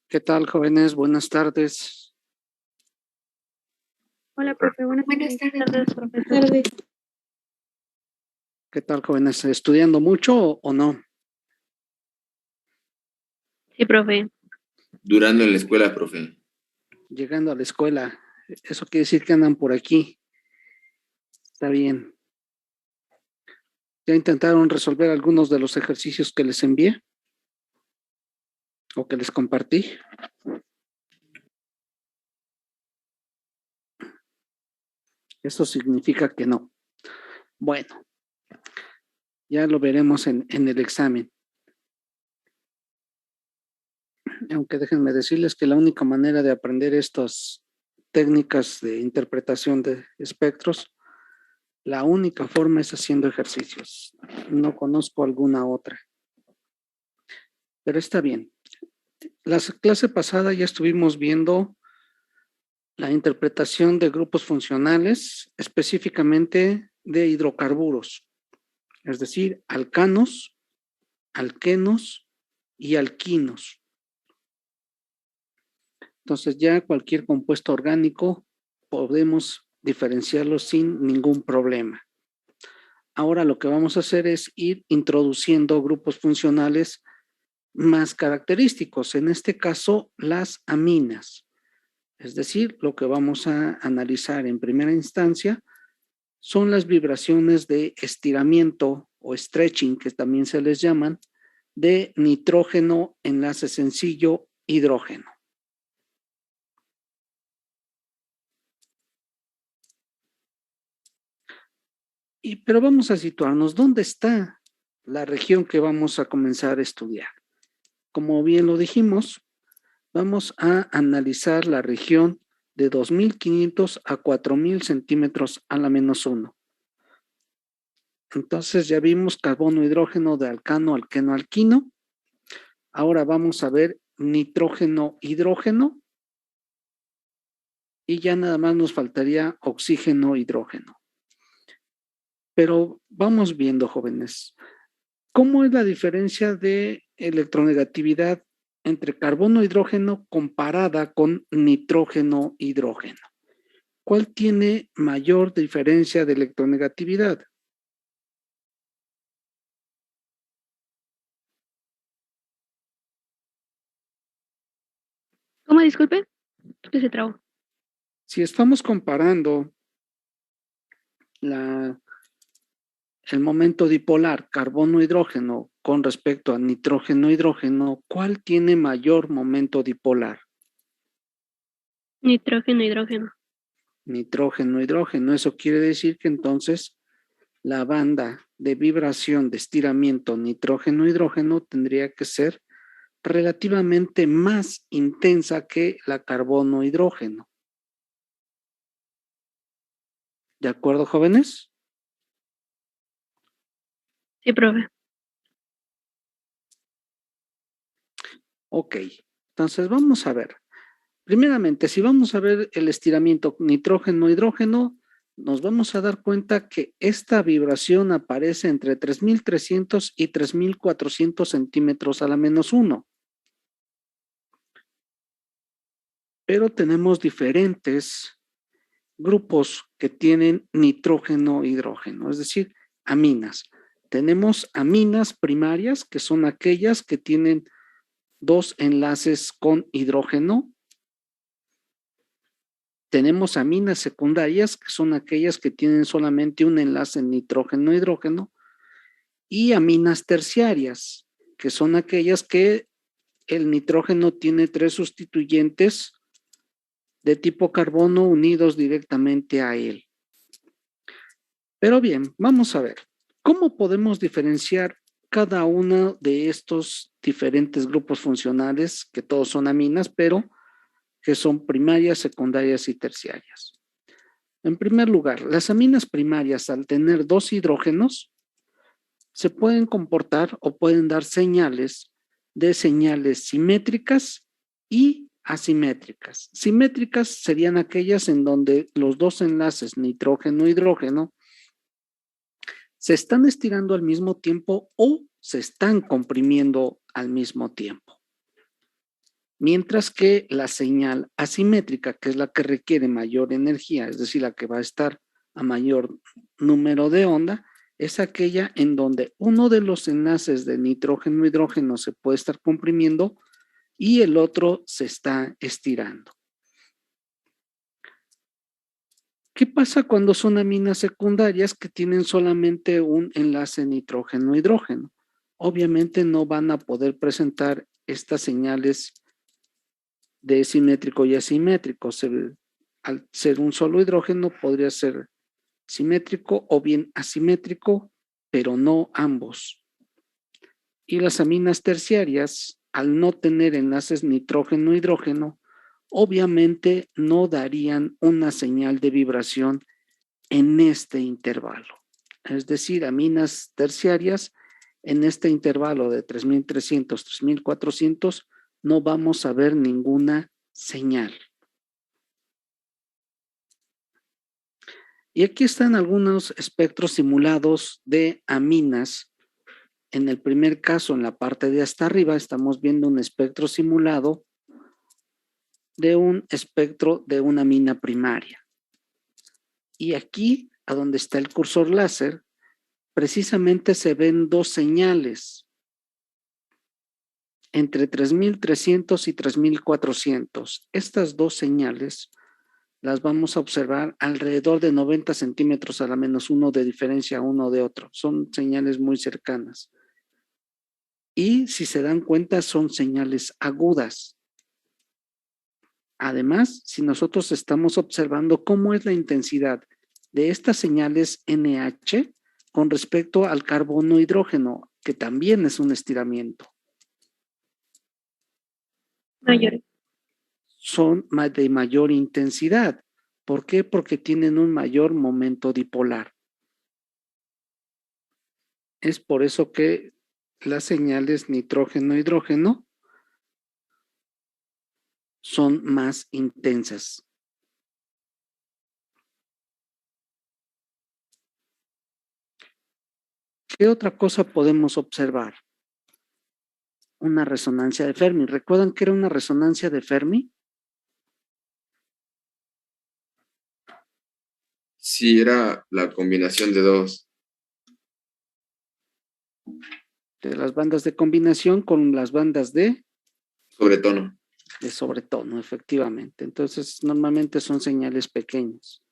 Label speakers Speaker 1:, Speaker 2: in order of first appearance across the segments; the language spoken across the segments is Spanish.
Speaker 1: ¿Qué tal, jóvenes? Buenas tardes.
Speaker 2: Hola, profe. Buenas tardes, profesor.
Speaker 3: Tarde.
Speaker 1: ¿Qué tal, jóvenes? ¿Estudiando mucho o no?
Speaker 2: Sí, profe.
Speaker 3: Durando en la escuela, profe.
Speaker 1: Llegando a la escuela. Eso quiere decir que andan por aquí. Está bien. ¿Ya intentaron resolver algunos de los ejercicios que les envié? ¿O que les compartí? Eso significa que no. Bueno, ya lo veremos en el examen. Aunque déjenme decirles que la única manera de aprender estas técnicas de interpretación de espectros, la única forma es haciendo ejercicios. No conozco alguna otra. Pero está bien. La clase pasada ya estuvimos viendo la interpretación de grupos funcionales, específicamente de hidrocarburos, es decir, alcanos, alquenos y alquinos. Entonces ya cualquier compuesto orgánico podemos diferenciarlo sin ningún problema. Ahora lo que vamos a hacer es ir introduciendo grupos funcionales más característicos, en este caso las aminas. Es decir, lo que vamos a analizar en primera instancia son las vibraciones de estiramiento o stretching, que también se les llaman, de nitrógeno enlace sencillo hidrógeno. Pero vamos a situarnos, ¿dónde está la región que vamos a comenzar a estudiar? Como bien lo dijimos, vamos a analizar la región de 2.500 a 4.000 centímetros a la menos 1. Entonces ya vimos carbono, hidrógeno de alcano, alqueno, alquino. Ahora vamos a ver nitrógeno, hidrógeno. Y ya nada más nos faltaría oxígeno, hidrógeno. Pero vamos viendo, jóvenes, ¿cómo es la diferencia de electronegatividad entre carbono, hidrógeno comparada con nitrógeno, hidrógeno? ¿Cuál tiene mayor diferencia de electronegatividad?
Speaker 2: ¿Cómo, disculpe? Que se trabó.
Speaker 1: Si estamos comparando el momento dipolar carbono-hidrógeno con respecto a nitrógeno-hidrógeno, ¿cuál tiene mayor momento dipolar?
Speaker 2: Nitrógeno, hidrógeno.
Speaker 1: Nitrógeno-hidrógeno. Eso quiere decir que entonces la banda de vibración de estiramiento nitrógeno-hidrógeno tendría que ser relativamente más intensa que la carbono-hidrógeno. ¿De acuerdo, jóvenes?
Speaker 2: Sí, profe.
Speaker 1: Ok, entonces vamos a ver. Primeramente, si vamos a ver el estiramiento nitrógeno-hidrógeno, nos vamos a dar cuenta que esta vibración aparece entre 3.300 y 3.400 centímetros a la menos 1. Pero tenemos diferentes grupos que tienen nitrógeno-hidrógeno, es decir, aminas. Tenemos aminas primarias, que son aquellas que tienen dos enlaces con hidrógeno. Tenemos aminas secundarias, que son aquellas que tienen solamente un enlace nitrógeno-hidrógeno. Y aminas terciarias, que son aquellas que el nitrógeno tiene tres sustituyentes de tipo carbono unidos directamente a él. Pero bien, vamos a ver, ¿cómo podemos diferenciar cada uno de estos diferentes grupos funcionales, que todos son aminas, pero que son primarias, secundarias y terciarias? En primer lugar, las aminas primarias, al tener dos hidrógenos, se pueden comportar o pueden dar señales de señales simétricas y asimétricas. Simétricas serían aquellas en donde los dos enlaces nitrógeno-hidrógeno se están estirando al mismo tiempo o se están comprimiendo al mismo tiempo. Mientras que la señal asimétrica, que es la que requiere mayor energía, es decir, la que va a estar a mayor número de onda, es aquella en donde uno de los enlaces de nitrógeno-hidrógeno se puede estar comprimiendo y el otro se está estirando. ¿Qué pasa cuando son aminas secundarias que tienen solamente un enlace nitrógeno-hidrógeno? Obviamente no van a poder presentar estas señales de simétrico y asimétrico. Al ser un solo hidrógeno podría ser simétrico o bien asimétrico, pero no ambos. Y las aminas terciarias, al no tener enlaces nitrógeno-hidrógeno, obviamente no darían una señal de vibración en este intervalo. Es decir, aminas terciarias en este intervalo de 3300, 3400 no vamos a ver ninguna señal. Y aquí están algunos espectros simulados de aminas. En el primer caso, en la parte de hasta arriba, estamos viendo un espectro simulado de un espectro de una amina primaria. Y aquí, a donde está el cursor láser, precisamente se ven dos señales entre 3300 y 3400. Estas dos señales las vamos a observar alrededor de 90 centímetros a la -1 de diferencia uno de otro. Son señales muy cercanas. Y si se dan cuenta, son señales agudas. Además, si nosotros estamos observando cómo es la intensidad de estas señales NH con respecto al carbono-hidrógeno, que también es un estiramiento.
Speaker 2: Mayor.
Speaker 1: Son de mayor intensidad. ¿Por qué? Porque tienen un mayor momento dipolar. Es por eso que las señales nitrógeno-hidrógeno son más intensas. ¿Qué otra cosa podemos observar? Una resonancia de Fermi. ¿Recuerdan que era una resonancia de Fermi?
Speaker 3: Sí, era la combinación de dos.
Speaker 1: De las bandas de combinación con las bandas de
Speaker 3: Sobretono.
Speaker 1: sobretono, efectivamente. Entonces, normalmente son señales pequeñas.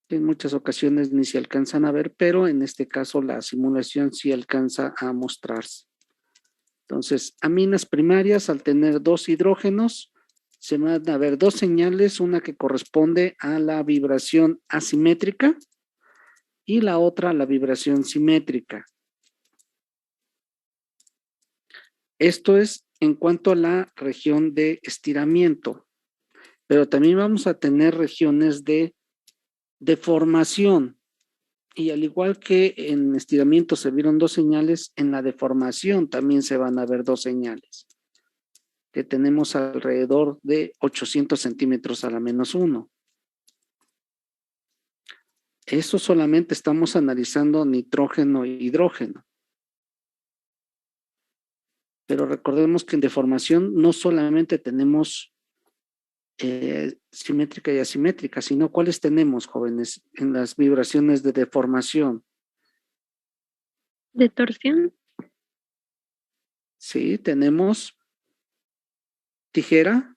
Speaker 1: En muchas ocasiones ni se alcanzan a ver, pero en este caso la simulación sí alcanza a mostrarse. Entonces, aminas primarias, al tener dos hidrógenos, se van a ver dos señales, una que corresponde a la vibración asimétrica y la otra a la vibración simétrica. Esto es en cuanto a la región de estiramiento, pero también vamos a tener regiones de deformación. Y al igual que en estiramiento se vieron dos señales, en la deformación también se van a ver dos señales, que tenemos alrededor de 800 centímetros a la -1. Eso solamente estamos analizando nitrógeno e hidrógeno. Pero recordemos que en deformación no solamente tenemos simétrica y asimétrica, sino cuáles tenemos, jóvenes, en las vibraciones de deformación.
Speaker 2: De torsión.
Speaker 1: Sí, tenemos tijera,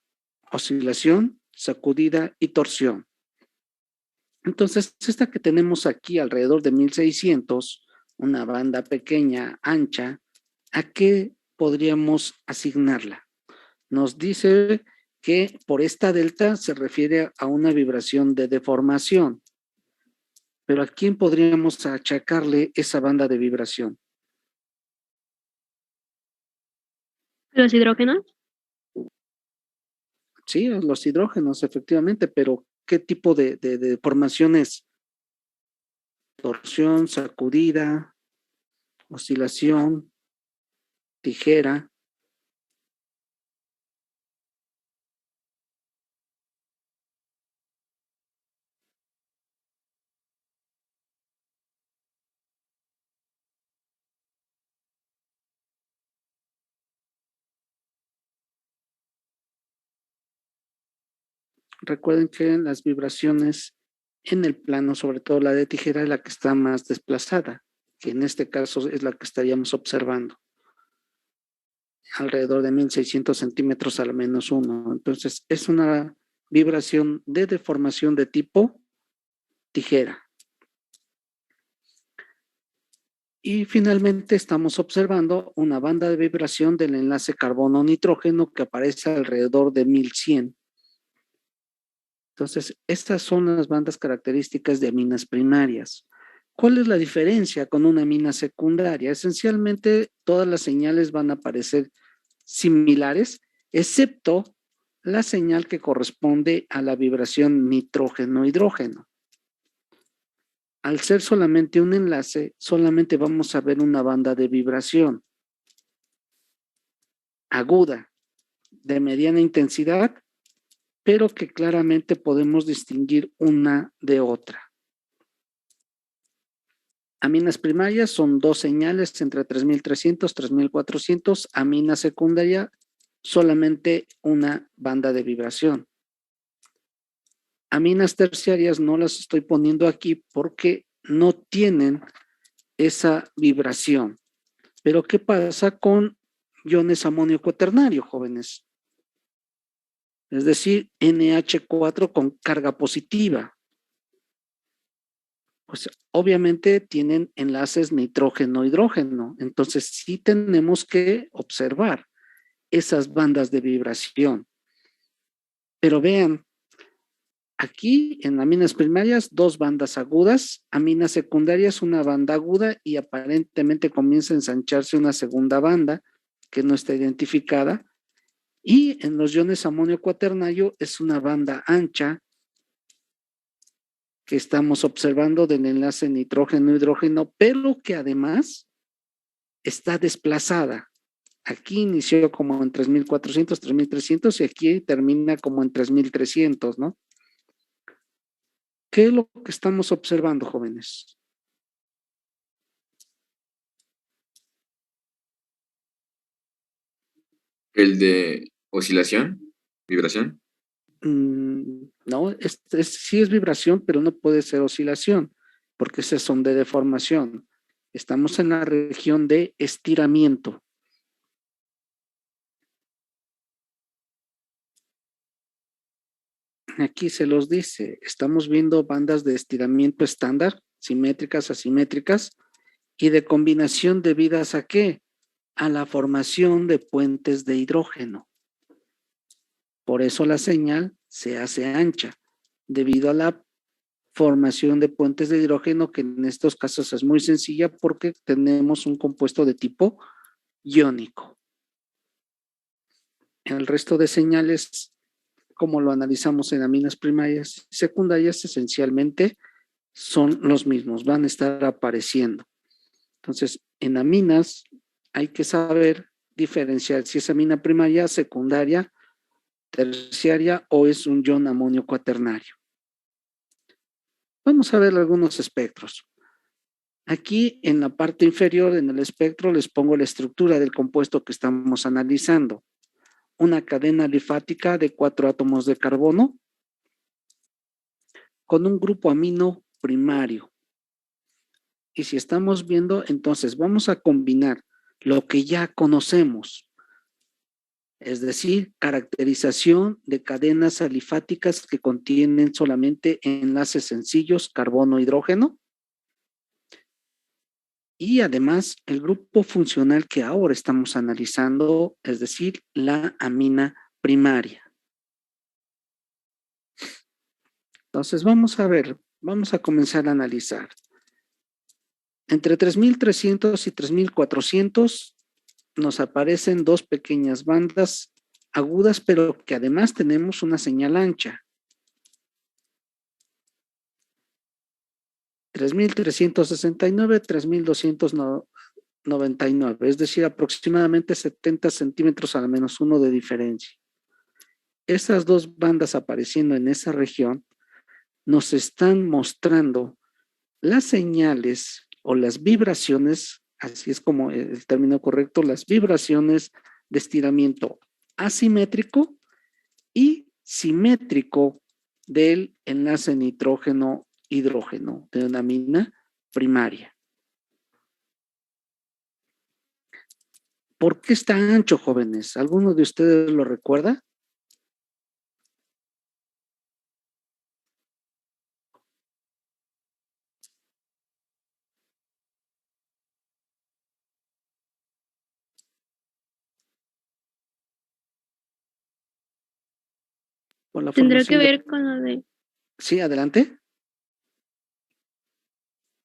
Speaker 1: oscilación, sacudida y torsión. Entonces, esta que tenemos aquí alrededor de 1600, una banda pequeña, ancha, ¿a qué podríamos asignarla? Nos dice que por esta delta se refiere a una vibración de deformación. Pero ¿a quién podríamos achacarle esa banda de vibración?
Speaker 2: Los hidrógenos.
Speaker 1: Sí, los hidrógenos, efectivamente, pero ¿qué tipo de deformación es? Torsión, sacudida, oscilación, tijera. Recuerden que las vibraciones en el plano, sobre todo la de tijera, es la que está más desplazada, que en este caso es la que estaríamos observando. Alrededor de 1600 centímetros al menos uno. Entonces, es una vibración de deformación de tipo tijera. Y finalmente estamos observando una banda de vibración del enlace carbono-nitrógeno que aparece alrededor de 1100. Entonces, estas son las bandas características de aminas primarias. ¿Cuál es la diferencia con una amina secundaria? Esencialmente, todas las señales van a aparecer similares, excepto la señal que corresponde a la vibración nitrógeno-hidrógeno. Al ser solamente un enlace, solamente vamos a ver una banda de vibración aguda, de mediana intensidad, pero que claramente podemos distinguir una de otra. Aminas primarias son dos señales entre 3300 y 3400. Amina secundaria, solamente una banda de vibración. Aminas terciarias no las estoy poniendo aquí porque no tienen esa vibración. Pero ¿qué pasa con iones amonio cuaternario, jóvenes? Es decir, NH4 con carga positiva. Pues obviamente tienen enlaces nitrógeno-hidrógeno. Entonces sí tenemos que observar esas bandas de vibración. Pero vean, aquí en aminas primarias, dos bandas agudas, aminas secundarias, una banda aguda y aparentemente comienza a ensancharse una segunda banda que no está identificada. Y en los iones amonio cuaternario es una banda ancha que estamos observando del enlace nitrógeno-hidrógeno, pero que además está desplazada. Aquí inició como en 3400, 3300 y aquí termina como en 3300, ¿no? ¿Qué es lo que estamos observando, jóvenes?
Speaker 3: El de oscilación, vibración.
Speaker 1: No, sí es vibración, pero no puede ser oscilación, porque esas son de deformación. Estamos en la región de estiramiento. Aquí se los dice, estamos viendo bandas de estiramiento estándar, simétricas, asimétricas, y de combinación debidas a ¿qué? A la formación de puentes de hidrógeno. Por eso la señal se hace ancha, debido a la formación de puentes de hidrógeno, que en estos casos es muy sencilla porque tenemos un compuesto de tipo iónico. El resto de señales, como lo analizamos en aminas primarias y secundarias, esencialmente son los mismos, van a estar apareciendo. Entonces, en aminas hay que saber diferenciar si es amina primaria, secundaria, terciaria o es un ion amonio cuaternario. Vamos a ver algunos espectros. Aquí en la parte inferior, en el espectro, les pongo la estructura del compuesto que estamos analizando. Una cadena alifática de 4 átomos de carbono con un grupo amino primario. Y si estamos viendo, entonces vamos a combinar lo que ya conocemos, es decir, caracterización de cadenas alifáticas que contienen solamente enlaces sencillos carbono-hidrógeno, y además el grupo funcional que ahora estamos analizando, es decir, la amina primaria. Entonces vamos a ver, vamos a comenzar a analizar. Entre 3300 y 3400 nos aparecen dos pequeñas bandas agudas, pero que además tenemos una señal ancha. 3369, 3299, es decir, aproximadamente 70 centímetros al menos uno de diferencia. Esas dos bandas apareciendo en esa región nos están mostrando las señales o las vibraciones, así es como el término correcto, las vibraciones de estiramiento asimétrico y simétrico del enlace nitrógeno-hidrógeno de una amina primaria. ¿Por qué está ancho, jóvenes? ¿Alguno de ustedes lo recuerda? Por la
Speaker 2: Tendrá que
Speaker 1: formación de...
Speaker 2: ver con lo de...
Speaker 1: Sí, adelante.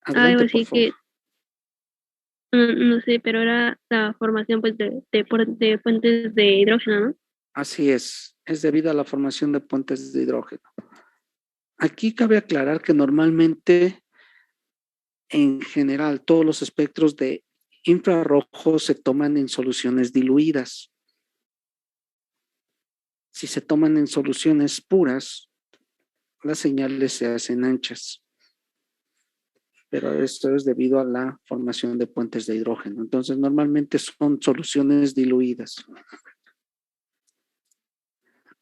Speaker 2: Algo
Speaker 1: Adelante, por
Speaker 2: así
Speaker 1: favor.
Speaker 2: que, no sé, pero era la formación pues de fuentes de hidrógeno, ¿no?
Speaker 1: Así es debido a la formación de puentes de hidrógeno. Aquí cabe aclarar que normalmente, en general, todos los espectros de infrarrojo se toman en soluciones diluidas. Si se toman en soluciones puras, las señales se hacen anchas. Pero esto es debido a la formación de puentes de hidrógeno. Entonces, normalmente son soluciones diluidas.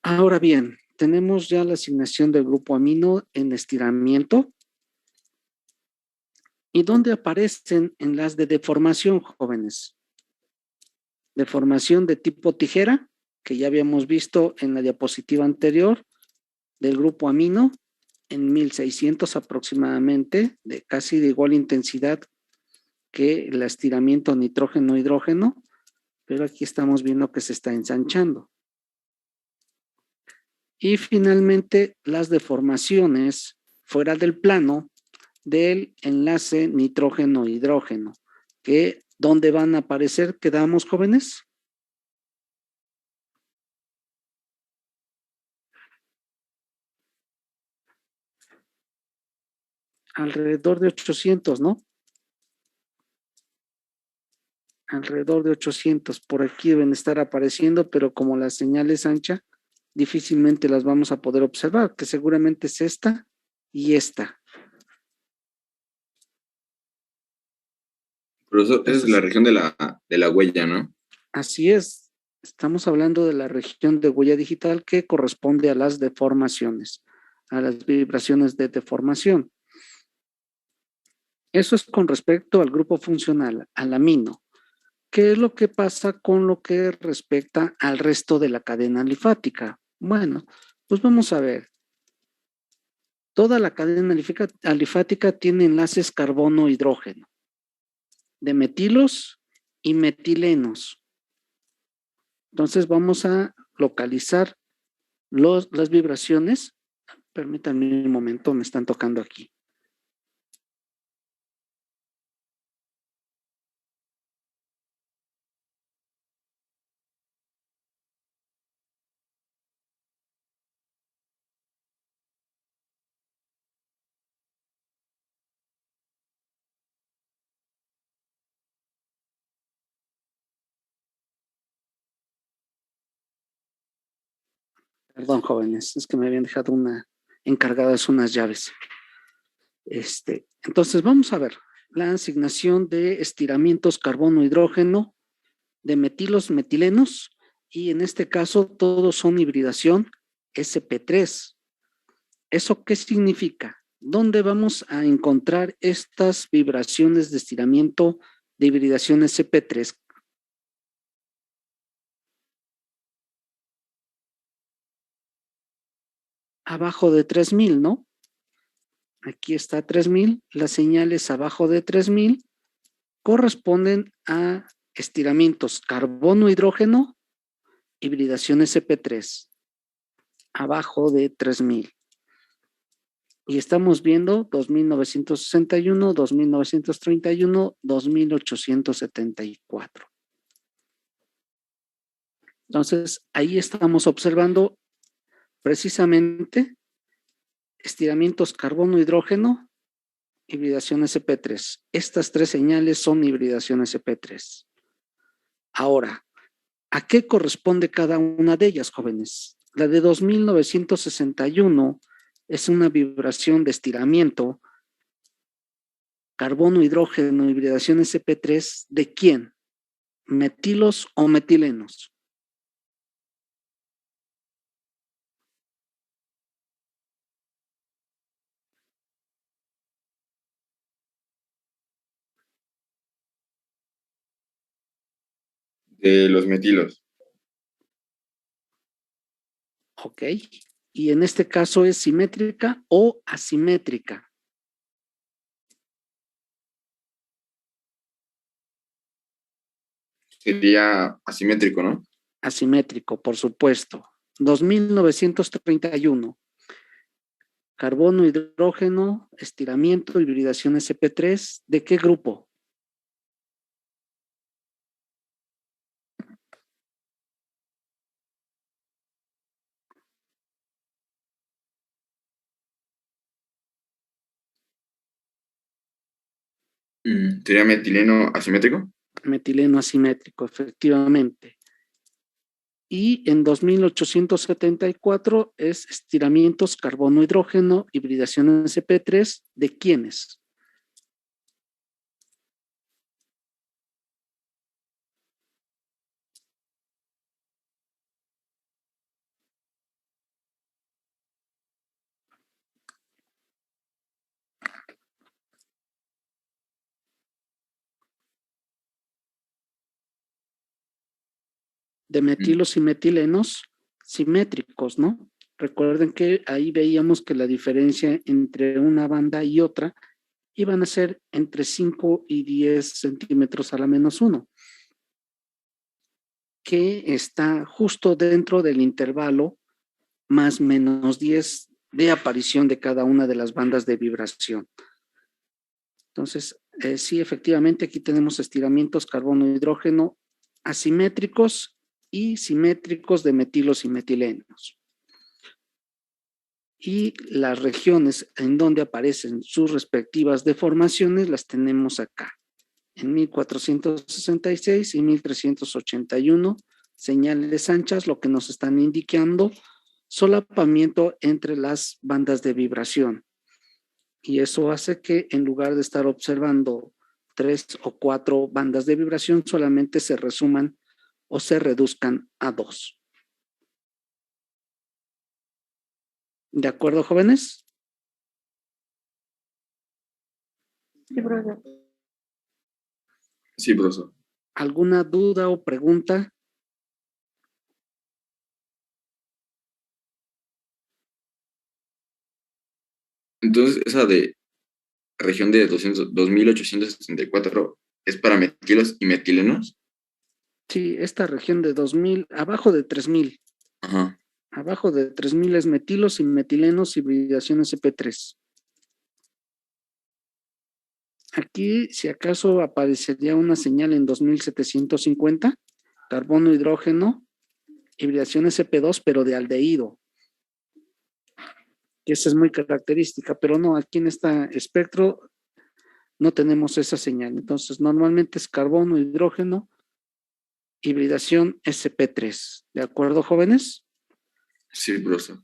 Speaker 1: Ahora bien, tenemos ya la asignación del grupo amino en estiramiento. ¿Y dónde aparecen en las de deformación, jóvenes? Deformación de tipo tijera, que ya habíamos visto en la diapositiva anterior, del grupo amino, en 1600 aproximadamente, de casi de igual intensidad que el estiramiento nitrógeno-hidrógeno, pero aquí estamos viendo que se está ensanchando. Y finalmente, las deformaciones fuera del plano del enlace nitrógeno-hidrógeno, que ¿dónde van a aparecer? ¿Quedamos, jóvenes? Alrededor de 800, ¿no? Alrededor de 800. Por aquí deben estar apareciendo, pero como la señal es ancha, difícilmente las vamos a poder observar, que seguramente es esta y esta.
Speaker 3: Profesor, esa es la
Speaker 1: Entonces,
Speaker 3: región de la huella, ¿no?
Speaker 1: así es. Estamos hablando de la región de huella digital que corresponde a las deformaciones, a las vibraciones de deformación. Eso es con respecto al grupo funcional, al amino. ¿Qué es lo que pasa con lo que respecta al resto de la cadena alifática? Bueno, pues vamos a ver. Toda la cadena alifática tiene enlaces carbono-hidrógeno, de metilos y metilenos. Entonces vamos a localizar las vibraciones. Permítanme un momento, me están tocando aquí. Perdón, jóvenes, es que me habían dejado encargadas unas llaves. Entonces vamos a ver la asignación de estiramientos carbono-hidrógeno de metilos, metilenos, y en este caso todos son hibridación sp3. ¿Eso qué significa? ¿Dónde vamos a encontrar estas vibraciones de estiramiento de hibridación sp3? Abajo de 3000, ¿no? Aquí está 3000, las señales abajo de 3000 corresponden a estiramientos carbono-hidrógeno, hibridación sp3, abajo de 3000. Y estamos viendo 2961, 2931, 2874. Entonces, ahí estamos observando precisamente estiramientos carbono-hidrógeno, hibridación sp3. Estas tres señales son hibridación sp3. Ahora, ¿a qué corresponde cada una de ellas, jóvenes? La de 2961 es una vibración de estiramiento carbono, hidrógeno, hibridación sp3, ¿de quién? ¿Metilos o metilenos?
Speaker 3: De los metilos.
Speaker 1: Ok. Y en este caso es simétrica o asimétrica.
Speaker 3: Sería asimétrico, ¿no?
Speaker 1: Asimétrico, por supuesto. 2931. Carbono, hidrógeno, estiramiento, hibridación sp3. ¿De qué grupo?
Speaker 3: ¿Sería metileno asimétrico?
Speaker 1: Metileno asimétrico, efectivamente. Y en 2874 es estiramientos carbono-hidrógeno, hibridación sp3. ¿De quiénes? De metilos y metilenos simétricos, ¿no? Recuerden que ahí veíamos que la diferencia entre una banda y otra iban a ser entre 5 y 10 centímetros a la -1, que está justo dentro del intervalo más -10 de aparición de cada una de las bandas de vibración. Entonces, sí, efectivamente, aquí tenemos estiramientos carbono-hidrógeno asimétricos y simétricos de metilos y metilenos. Y las regiones en donde aparecen sus respectivas deformaciones las tenemos acá, en 1466 y 1381, señales anchas, lo que nos están indicando solapamiento entre las bandas de vibración. Y eso hace que en lugar de estar observando 3 o 4 bandas de vibración, solamente se resuman o se reduzcan a 2. ¿De acuerdo, jóvenes?
Speaker 2: Sí, profesor.
Speaker 3: Sí, profesor.
Speaker 1: ¿Alguna duda o pregunta?
Speaker 3: Entonces, esa de región de 2874 es para metilos y metilenos.
Speaker 1: Sí, esta región de 2000, abajo de 3000.
Speaker 3: Ajá.
Speaker 1: Abajo de 3000 es metilos y metilenos, hibridación sp3. Aquí, si acaso, aparecería una señal en 2750, carbono, hidrógeno, hibridación sp2, pero de aldehído, que esa es muy característica, pero no, aquí en este espectro no tenemos esa señal. Entonces, normalmente es carbono, hidrógeno, hibridación sp3. ¿De acuerdo, jóvenes?
Speaker 3: Sí, profesor.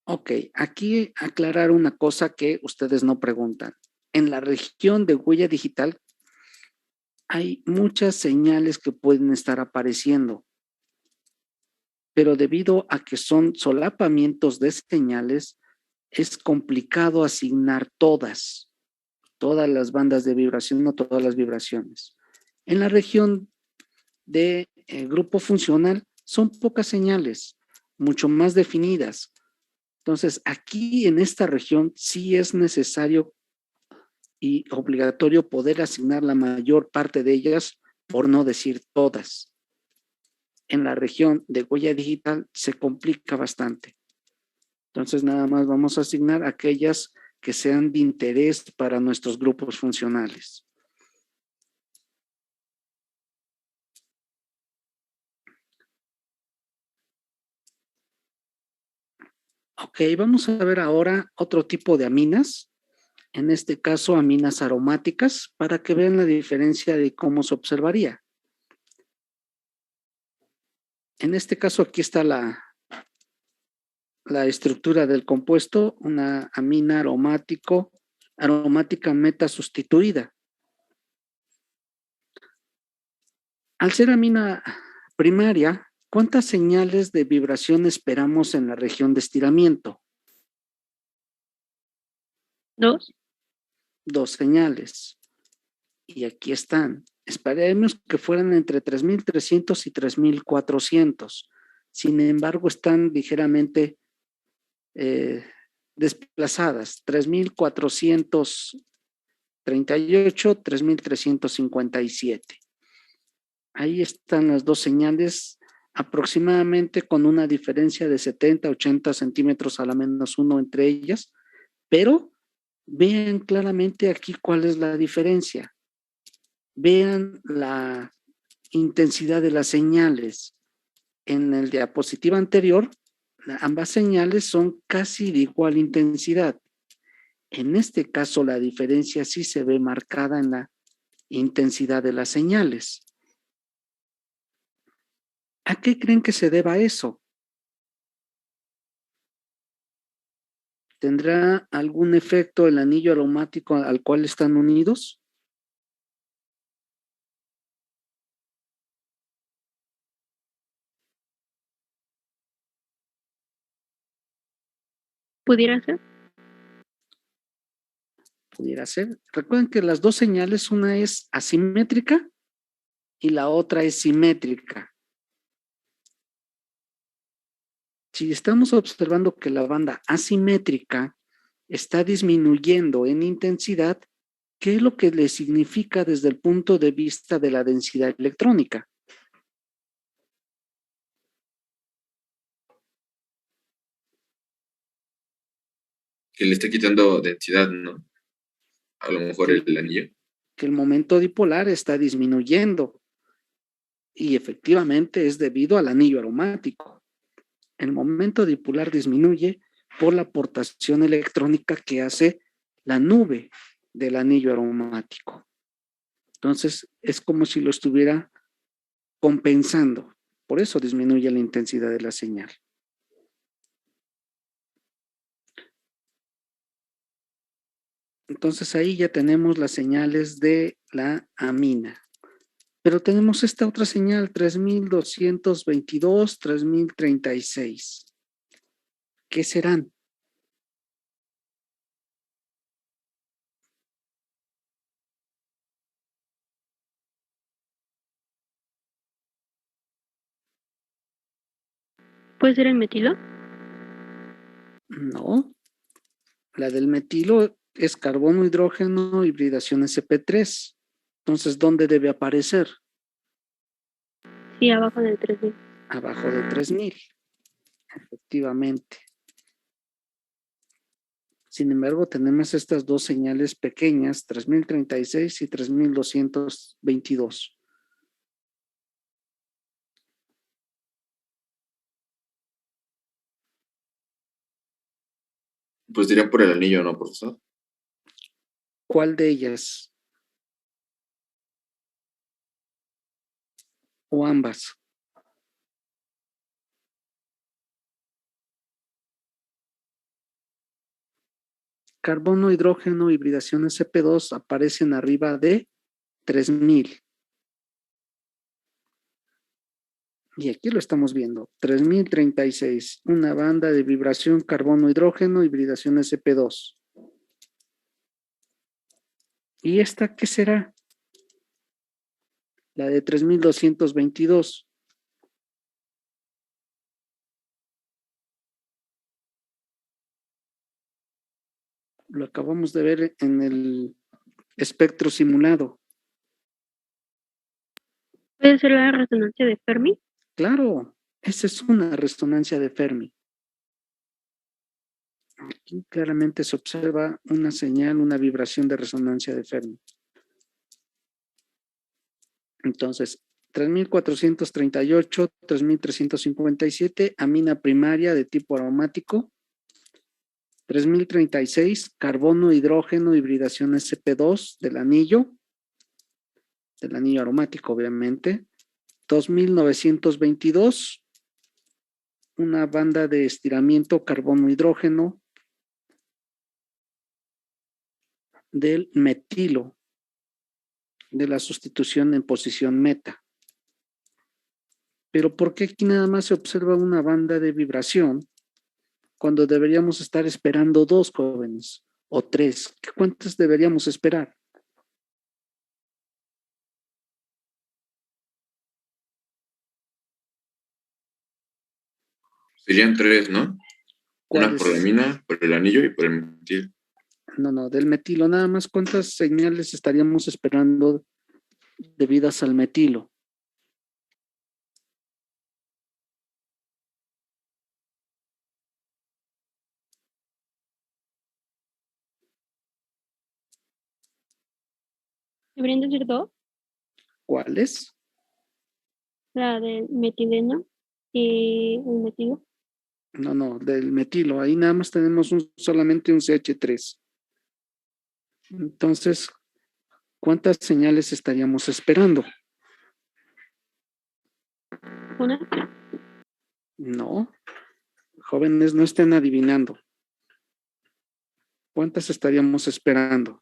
Speaker 1: Ok, aquí aclarar una cosa que ustedes no preguntan. En la región de huella digital hay muchas señales que pueden estar apareciendo, pero debido a que son solapamientos de señales, es complicado asignar todas las bandas de vibración, no todas las vibraciones. En la región de grupo funcional son pocas señales, mucho más definidas. Entonces, aquí en esta región sí es necesario y obligatorio poder asignar la mayor parte de ellas, por no decir todas. En la región de huella digital se complica bastante. Entonces, nada más vamos a asignar aquellas que sean de interés para nuestros grupos funcionales. Ok, vamos a ver ahora otro tipo de aminas. En este caso, aminas aromáticas, para que vean la diferencia de cómo se observaría. En este caso, aquí está la estructura del compuesto, una amina aromática meta sustituida. Al ser amina primaria, ¿cuántas señales de vibración esperamos en la región de estiramiento?
Speaker 2: 2.
Speaker 1: 2 señales. Y aquí están. Esperemos que fueran entre 3.300 y 3.400. Sin embargo, están ligeramente desplazadas. 3.438, 3.357. Ahí están las dos señales, aproximadamente con una diferencia de 70, 80 centímetros a la menos uno entre ellas, pero vean claramente aquí cuál es la diferencia. Vean la intensidad de las señales. En el diapositiva anterior, ambas señales son casi de igual intensidad. En este caso, la diferencia sí se ve marcada en la intensidad de las señales. ¿A qué creen que se deba eso? ¿Tendrá algún efecto el anillo aromático al cual están unidos?
Speaker 2: ¿Pudiera ser?
Speaker 1: Pudiera ser. Recuerden que las dos señales, una es asimétrica y la otra es simétrica. Si estamos observando que la banda asimétrica está disminuyendo en intensidad, ¿qué es lo que le significa desde el punto de vista de la densidad electrónica?
Speaker 3: Que le está quitando densidad, ¿no? A lo mejor el anillo.
Speaker 1: Que el momento dipolar está disminuyendo y efectivamente es debido al anillo aromático. El momento dipolar disminuye por la aportación electrónica que hace la nube del anillo aromático. Entonces, es como si lo estuviera compensando. Por eso disminuye la intensidad de la señal. Entonces, ahí ya tenemos las señales de la amina. Pero tenemos esta otra señal, 3.222, 3.036. ¿Qué serán?
Speaker 2: ¿Puede ser el metilo?
Speaker 1: No. La del metilo es carbono, hidrógeno, hibridación sp3. Entonces, ¿dónde debe aparecer?
Speaker 2: Sí, abajo del 3000.
Speaker 1: Abajo de 3.000. Efectivamente. Sin embargo, tenemos estas dos señales pequeñas, 3.036 y 3.222.
Speaker 3: Pues diría por el anillo, ¿no, profesor?
Speaker 1: ¿Cuál de ellas? ¿O ambas? Carbono, hidrógeno, hibridación sp2 aparecen arriba de 3.000. Y aquí lo estamos viendo, 3.036, una banda de vibración carbono-hidrógeno, hibridación sp2. ¿Y esta qué será? La de 3.222. Lo acabamos de ver en el espectro simulado.
Speaker 2: ¿Puede ser la resonancia de Fermi?
Speaker 1: Claro, esa es una resonancia de Fermi. Aquí claramente se observa una señal, una vibración de resonancia de Fermi. Entonces, 3.438, 3.357, amina primaria de tipo aromático. 3.036, carbono, hidrógeno, hibridación sp2 del anillo aromático, obviamente. 2.922, una banda de estiramiento carbono-hidrógeno del metilo, de la sustitución en posición meta. Pero ¿por qué aquí nada más se observa una banda de vibración cuando deberíamos estar esperando dos, jóvenes, o tres? ¿Cuántas deberíamos esperar?
Speaker 3: Serían tres, ¿no?
Speaker 1: ¿Cuál
Speaker 3: Una por la
Speaker 1: es?
Speaker 3: amina, por el anillo y por el metil.
Speaker 1: No, del metilo, nada más cuántas señales estaríamos esperando debidas al metilo.
Speaker 2: ¿Deberían decir dos?
Speaker 1: ¿Cuáles?
Speaker 2: La del metileno y el metilo.
Speaker 1: No, del metilo. Ahí nada más tenemos solamente un CH3. Entonces, ¿cuántas señales estaríamos esperando?
Speaker 2: Una.
Speaker 1: No, jóvenes, no estén adivinando. ¿Cuántas estaríamos esperando?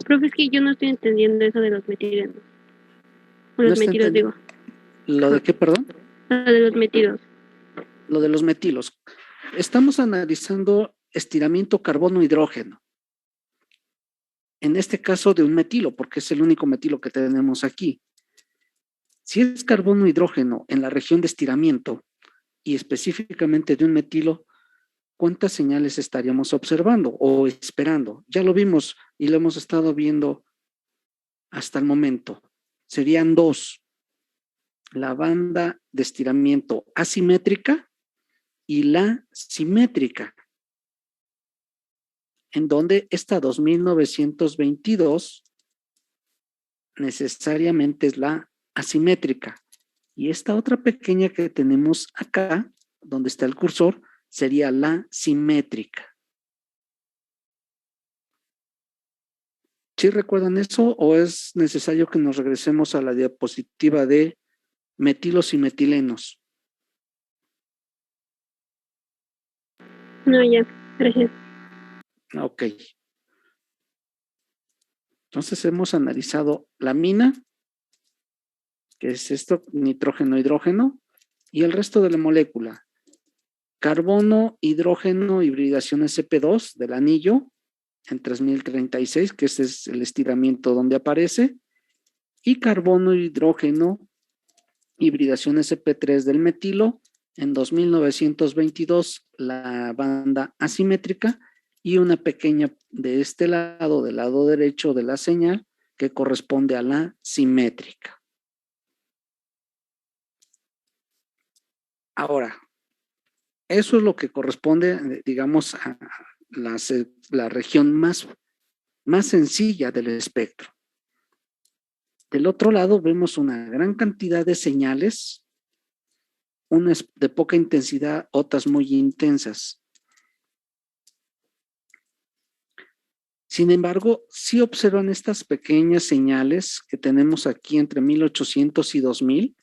Speaker 2: Profe, es que yo no estoy entendiendo eso de los metilenos. O
Speaker 1: ¿No
Speaker 2: los
Speaker 1: está
Speaker 2: metidos, digo.
Speaker 1: ¿Lo de qué, perdón?
Speaker 2: La de los metidos.
Speaker 1: Lo de los metilos. Estamos analizando estiramiento carbono-hidrógeno. En este caso de un metilo, porque es el único metilo que tenemos aquí. Si es carbono-hidrógeno en la región de estiramiento y específicamente de un metilo, ¿cuántas señales estaríamos observando o esperando? Ya lo vimos y lo hemos estado viendo hasta el momento. Serían dos: la banda de estiramiento asimétrica y la simétrica, en donde esta 2922 necesariamente es la asimétrica. Y esta otra pequeña que tenemos acá, donde está el cursor, sería la simétrica. ¿Sí recuerdan eso o es necesario que nos regresemos a la diapositiva de metilos y metilenos?
Speaker 2: No, ya. Gracias.
Speaker 1: Ok. Entonces hemos analizado la amina, que es esto, nitrógeno, hidrógeno, y el resto de la molécula. Carbono, hidrógeno, hibridación sp2 del anillo en 3036, que ese es el estiramiento donde aparece, y carbono, hidrógeno, hibridación sp3 del metilo en 2922, la banda asimétrica, y una pequeña de este lado, del lado derecho de la señal, que corresponde a la simétrica. Ahora, eso es lo que corresponde, digamos, a la región más sencilla del espectro. Del otro lado vemos una gran cantidad de señales, unas de poca intensidad, otras muy intensas. Sin embargo, si observan estas pequeñas señales que tenemos aquí entre 1800 y 2000,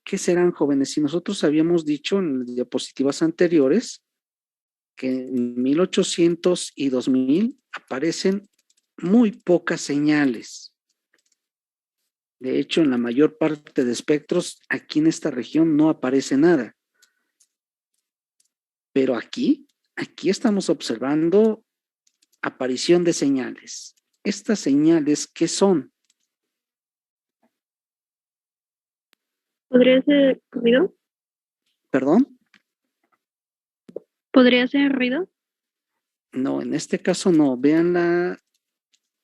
Speaker 1: ¿qué serán, jóvenes? Si nosotros habíamos dicho en las diapositivas anteriores que en 1800 y 2000 aparecen muy pocas señales. De hecho, en la mayor parte de espectros, aquí en esta región no aparece nada. Pero aquí estamos observando aparición de señales. ¿Estas señales qué son?
Speaker 2: ¿Podría ser ruido?
Speaker 1: ¿Perdón?
Speaker 2: ¿Podría ser ruido?
Speaker 1: No, en este caso no. Vean la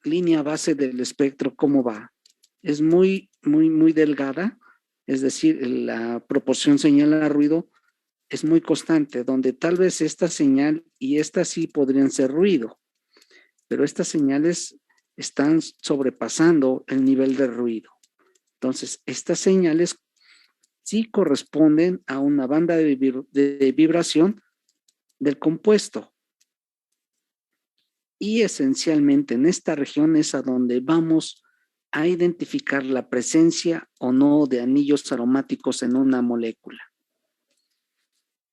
Speaker 1: línea base del espectro, cómo va. Es muy delgada, es decir, la proporción señal a ruido es muy constante, donde tal vez esta señal y esta sí podrían ser ruido, pero estas señales están sobrepasando el nivel de ruido. Entonces, estas señales sí corresponden a una banda de vibración del compuesto. Y esencialmente en esta región es a donde vamos a identificar la presencia o no de anillos aromáticos en una molécula.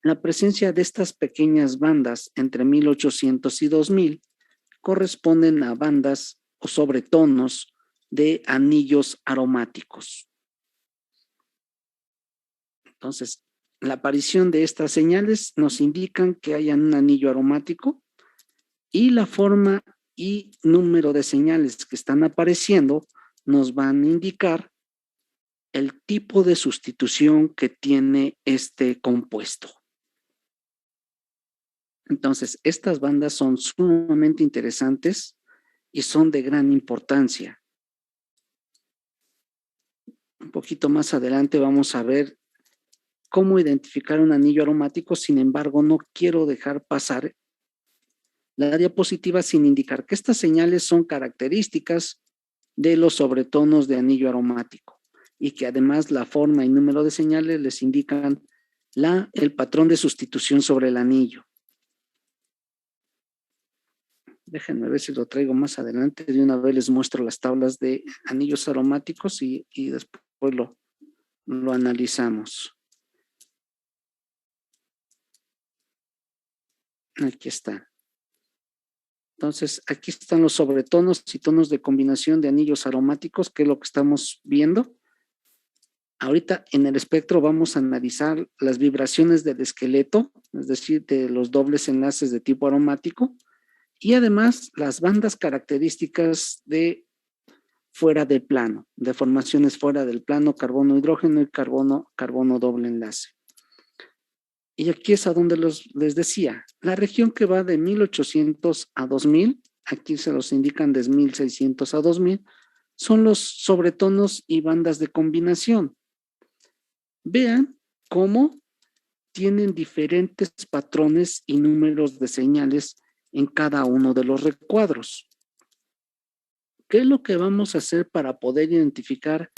Speaker 1: La presencia de estas pequeñas bandas entre 1800 y 2000 corresponden a bandas o sobretonos de anillos aromáticos. Entonces, la aparición de estas señales nos indican que hay un anillo aromático y la forma y número de señales que están apareciendo nos van a indicar el tipo de sustitución que tiene este compuesto. Entonces, estas bandas son sumamente interesantes y son de gran importancia. Un poquito más adelante vamos a ver cómo identificar un anillo aromático. Sin embargo, no quiero dejar pasar la diapositiva sin indicar que estas señales son características de los sobretonos de anillo aromático y que además la forma y número de señales les indican el patrón de sustitución sobre el anillo. Déjenme ver si lo traigo más adelante. De una vez les muestro las tablas de anillos aromáticos y después lo analizamos. Aquí está. Entonces, aquí están los sobretonos y tonos de combinación de anillos aromáticos, que es lo que estamos viendo. Ahorita en el espectro vamos a analizar las vibraciones del esqueleto, es decir, de los dobles enlaces de tipo aromático, y además las bandas características de fuera del plano, de formaciones fuera del plano, carbono-hidrógeno y carbono doble enlace. Y aquí es a donde les decía, la región que va de 1800 a 2000, aquí se los indican de 1600 a 2000, son los sobretonos y bandas de combinación. Vean cómo tienen diferentes patrones y números de señales en cada uno de los recuadros. ¿Qué es lo que vamos a hacer para poder identificar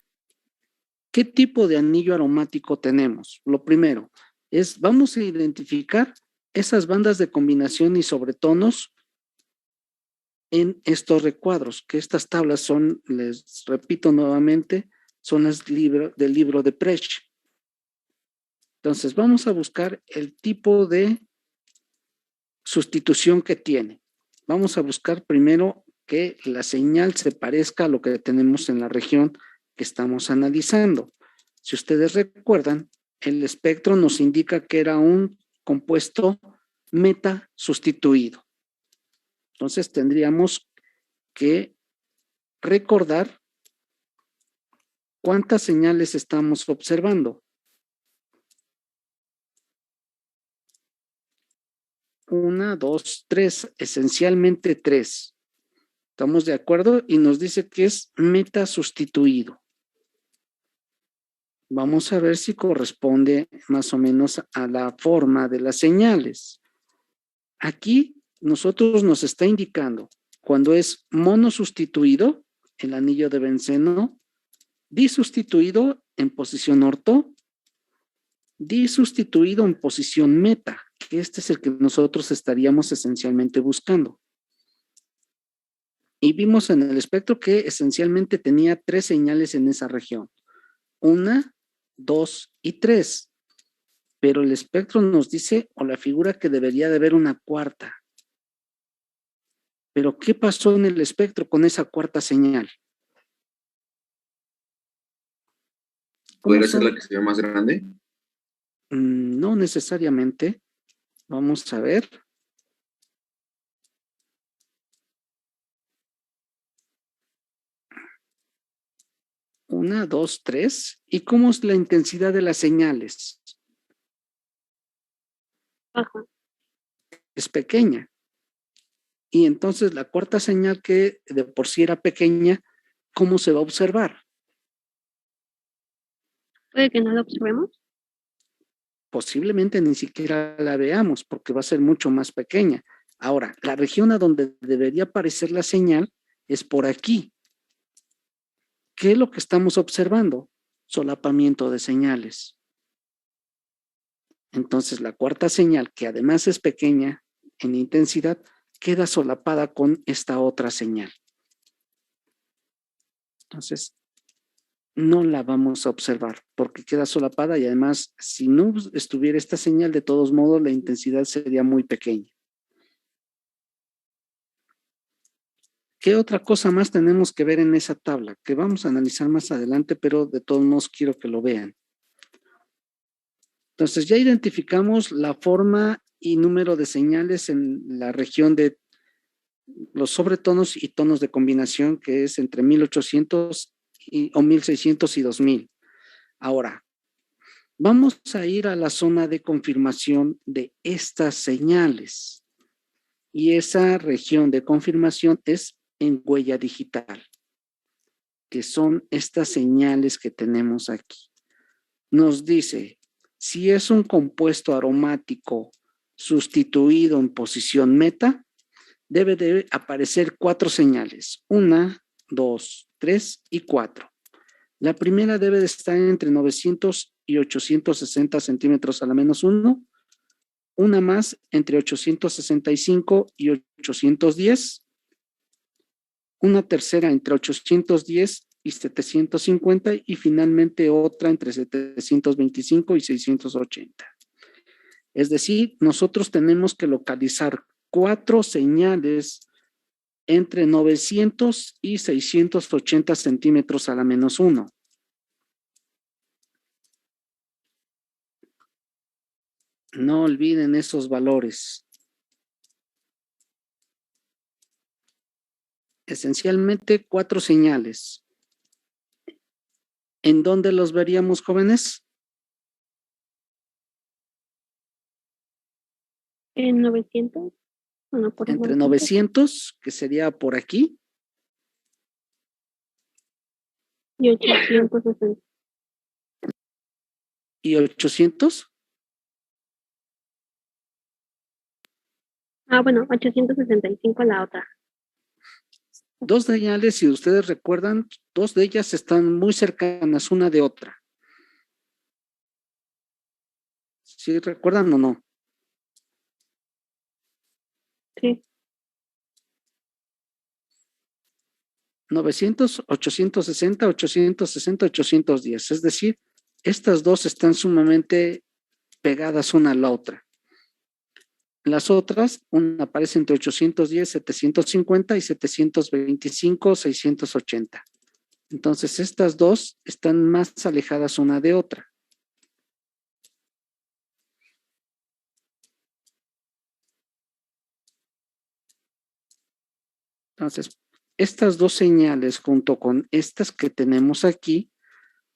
Speaker 1: qué tipo de anillo aromático tenemos? Lo primero es, vamos a identificar esas bandas de combinación y sobretonos en estos recuadros, que estas tablas son, les repito nuevamente, son las del libro de Precht. Entonces, vamos a buscar el tipo de sustitución que tiene. Vamos a buscar primero que la señal se parezca a lo que tenemos en la región que estamos analizando. Si ustedes recuerdan, el espectro nos indica que era un compuesto meta sustituido. Entonces tendríamos que recordar cuántas señales estamos observando. 1, 2, 3, esencialmente 3. ¿Estamos de acuerdo? Y nos dice que es meta sustituido. Vamos a ver si corresponde más o menos a la forma de las señales. Aquí nosotros nos está indicando cuando es monosustituido, el anillo de benceno, disustituido en posición orto, disustituido en posición meta, que este es el que nosotros estaríamos esencialmente buscando. Y vimos en el espectro que esencialmente tenía 3 señales en esa región. 1, 2 y 3. Pero el espectro nos dice, o la figura, que debería de haber una cuarta. Pero ¿qué pasó en el espectro con esa cuarta señal?
Speaker 3: ¿Podría ser la que sea más grande?
Speaker 1: No necesariamente. Vamos a ver. Una, dos, tres. ¿Y cómo es la intensidad de las señales?
Speaker 2: Baja.
Speaker 1: Es pequeña. Y entonces la cuarta señal, que de por sí era pequeña, ¿cómo se va a observar?
Speaker 2: Puede que no lo observemos.
Speaker 1: Posiblemente ni siquiera la veamos porque va a ser mucho más pequeña. Ahora, la región a donde debería aparecer la señal es por aquí. ¿Qué es lo que estamos observando? Solapamiento de señales. Entonces, la cuarta señal, que además es pequeña en intensidad, queda solapada con esta otra señal. Entonces, no la vamos a observar porque queda solapada y además, si no estuviera esta señal, de todos modos, la intensidad sería muy pequeña. ¿Qué otra cosa más tenemos que ver en esa tabla? Que vamos a analizar más adelante, pero de todos modos quiero que lo vean. Entonces ya identificamos la forma y número de señales en la región de los sobretonos y tonos de combinación, que es entre 1800 o 1600 y 2000. Ahora, vamos a ir a la zona de confirmación de estas señales. Y esa región de confirmación es en huella digital, que son estas señales que tenemos aquí. Nos dice, si es un compuesto aromático sustituido en posición meta, debe de aparecer 4 señales. 1, 2, 3 y 4. La primera debe de estar entre 900 y 860 centímetros a la menos 1. Una más entre 865 y 810. Una tercera entre 810 y 750 y finalmente otra entre 725 y 680. Es decir, nosotros tenemos que localizar 4 señales entre 900 y 680 centímetros a la menos 1. No olviden esos valores. Esencialmente 4 señales. ¿En dónde los veríamos, jóvenes?
Speaker 2: En 900. Bueno, por
Speaker 1: Entre
Speaker 2: 900.
Speaker 1: 900, que sería por aquí,
Speaker 2: Y 860.
Speaker 1: y 800.
Speaker 2: Ah, bueno, 865 la otra.
Speaker 1: 2 señales, si ustedes recuerdan, 2 de ellas están muy cercanas una de otra. ¿Sí recuerdan o no?
Speaker 2: Sí.
Speaker 1: 900, 860, 860, 810. Es decir, estas 2 están sumamente pegadas una a la otra. Las otras, una aparece entre 810, 750 y 725, 680. Entonces, estas 2 están más alejadas una de otra. Entonces, estas 2 señales junto con estas que tenemos aquí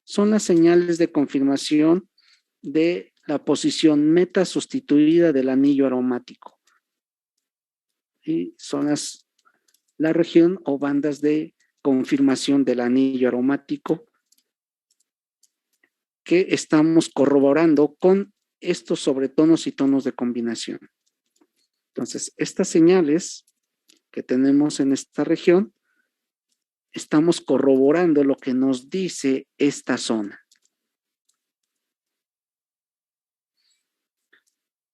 Speaker 1: son las señales de confirmación de la posición meta sustituida del anillo aromático. Y son la región o bandas de confirmación del anillo aromático que estamos corroborando con estos sobretonos y tonos de combinación. Entonces, estas señales que tenemos en esta región, estamos corroborando lo que nos dice esta zona.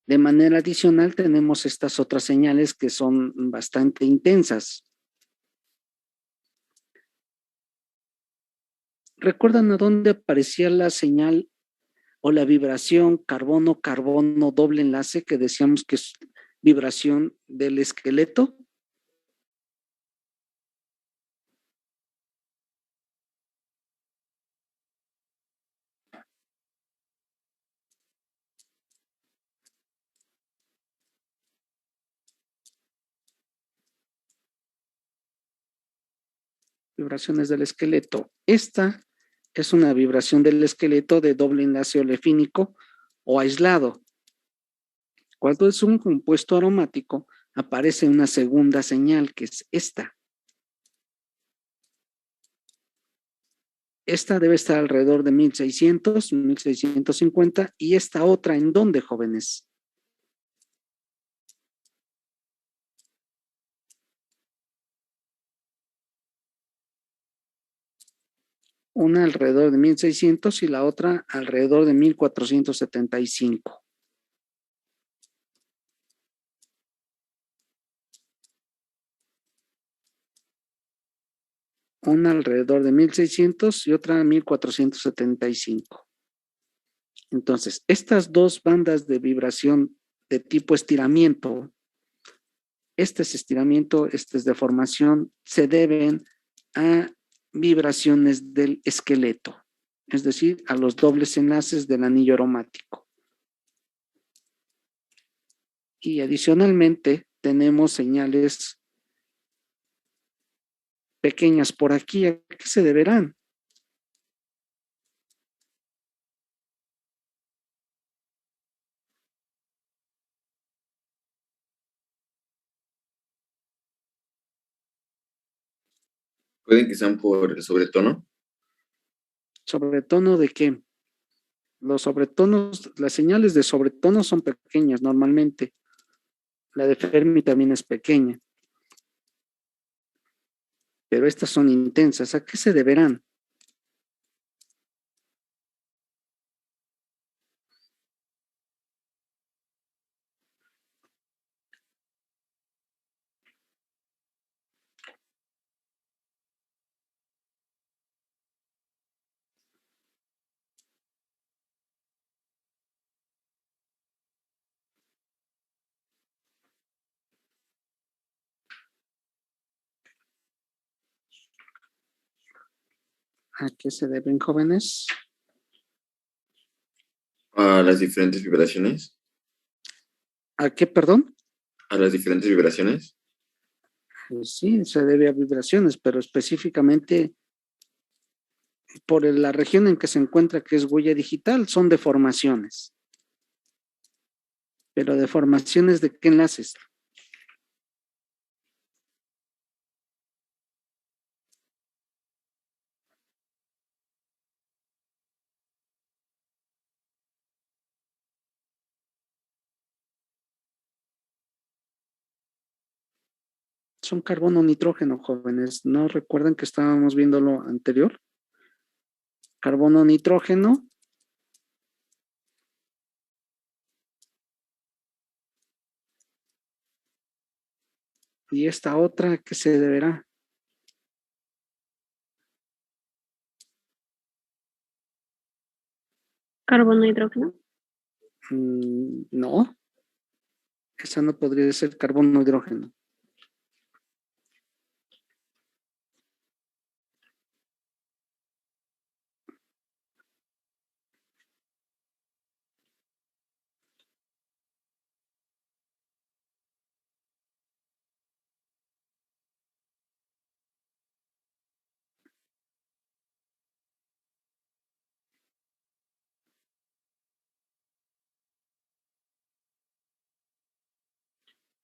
Speaker 1: De manera adicional, tenemos estas otras señales que son bastante intensas. ¿Recuerdan a dónde aparecía la señal o la vibración carbono-carbono doble enlace que decíamos que es vibración del esqueleto? Vibraciones del esqueleto. Esta es una vibración del esqueleto de doble enlace olefínico o aislado. Cuando es un compuesto aromático, aparece una segunda señal que es esta. Esta debe estar alrededor de 1600, 1650 y esta otra, ¿en dónde, jóvenes? Una alrededor de 1600 y la otra alrededor de 1475. Una alrededor de 1600 y otra 1475. Entonces, estas 2 bandas de vibración de tipo estiramiento, este es estiramiento, este es deformación, se deben a vibraciones del esqueleto, es decir, a los dobles enlaces del anillo aromático. Y adicionalmente tenemos señales pequeñas por aquí. ¿A qué se deberán?
Speaker 3: Pueden que sean por el sobretono.
Speaker 1: ¿Sobretono de qué? Los sobretonos, las señales de sobretono son pequeñas normalmente. La de Fermi también es pequeña. Pero estas son intensas. ¿A qué se deberán? ¿A qué se deben, jóvenes?
Speaker 3: A las diferentes vibraciones.
Speaker 1: ¿A qué, perdón?
Speaker 3: A las diferentes vibraciones.
Speaker 1: Sí, se debe a vibraciones, pero específicamente por la región en que se encuentra, que es huella digital, son deformaciones. Pero deformaciones de qué enlaces? Son carbono nitrógeno, jóvenes. ¿No recuerdan que estábamos viendo lo anterior? Carbono nitrógeno. Y esta otra, ¿a qué se deberá?
Speaker 2: Carbono, hidrógeno.
Speaker 1: No, esa no podría ser carbono hidrógeno.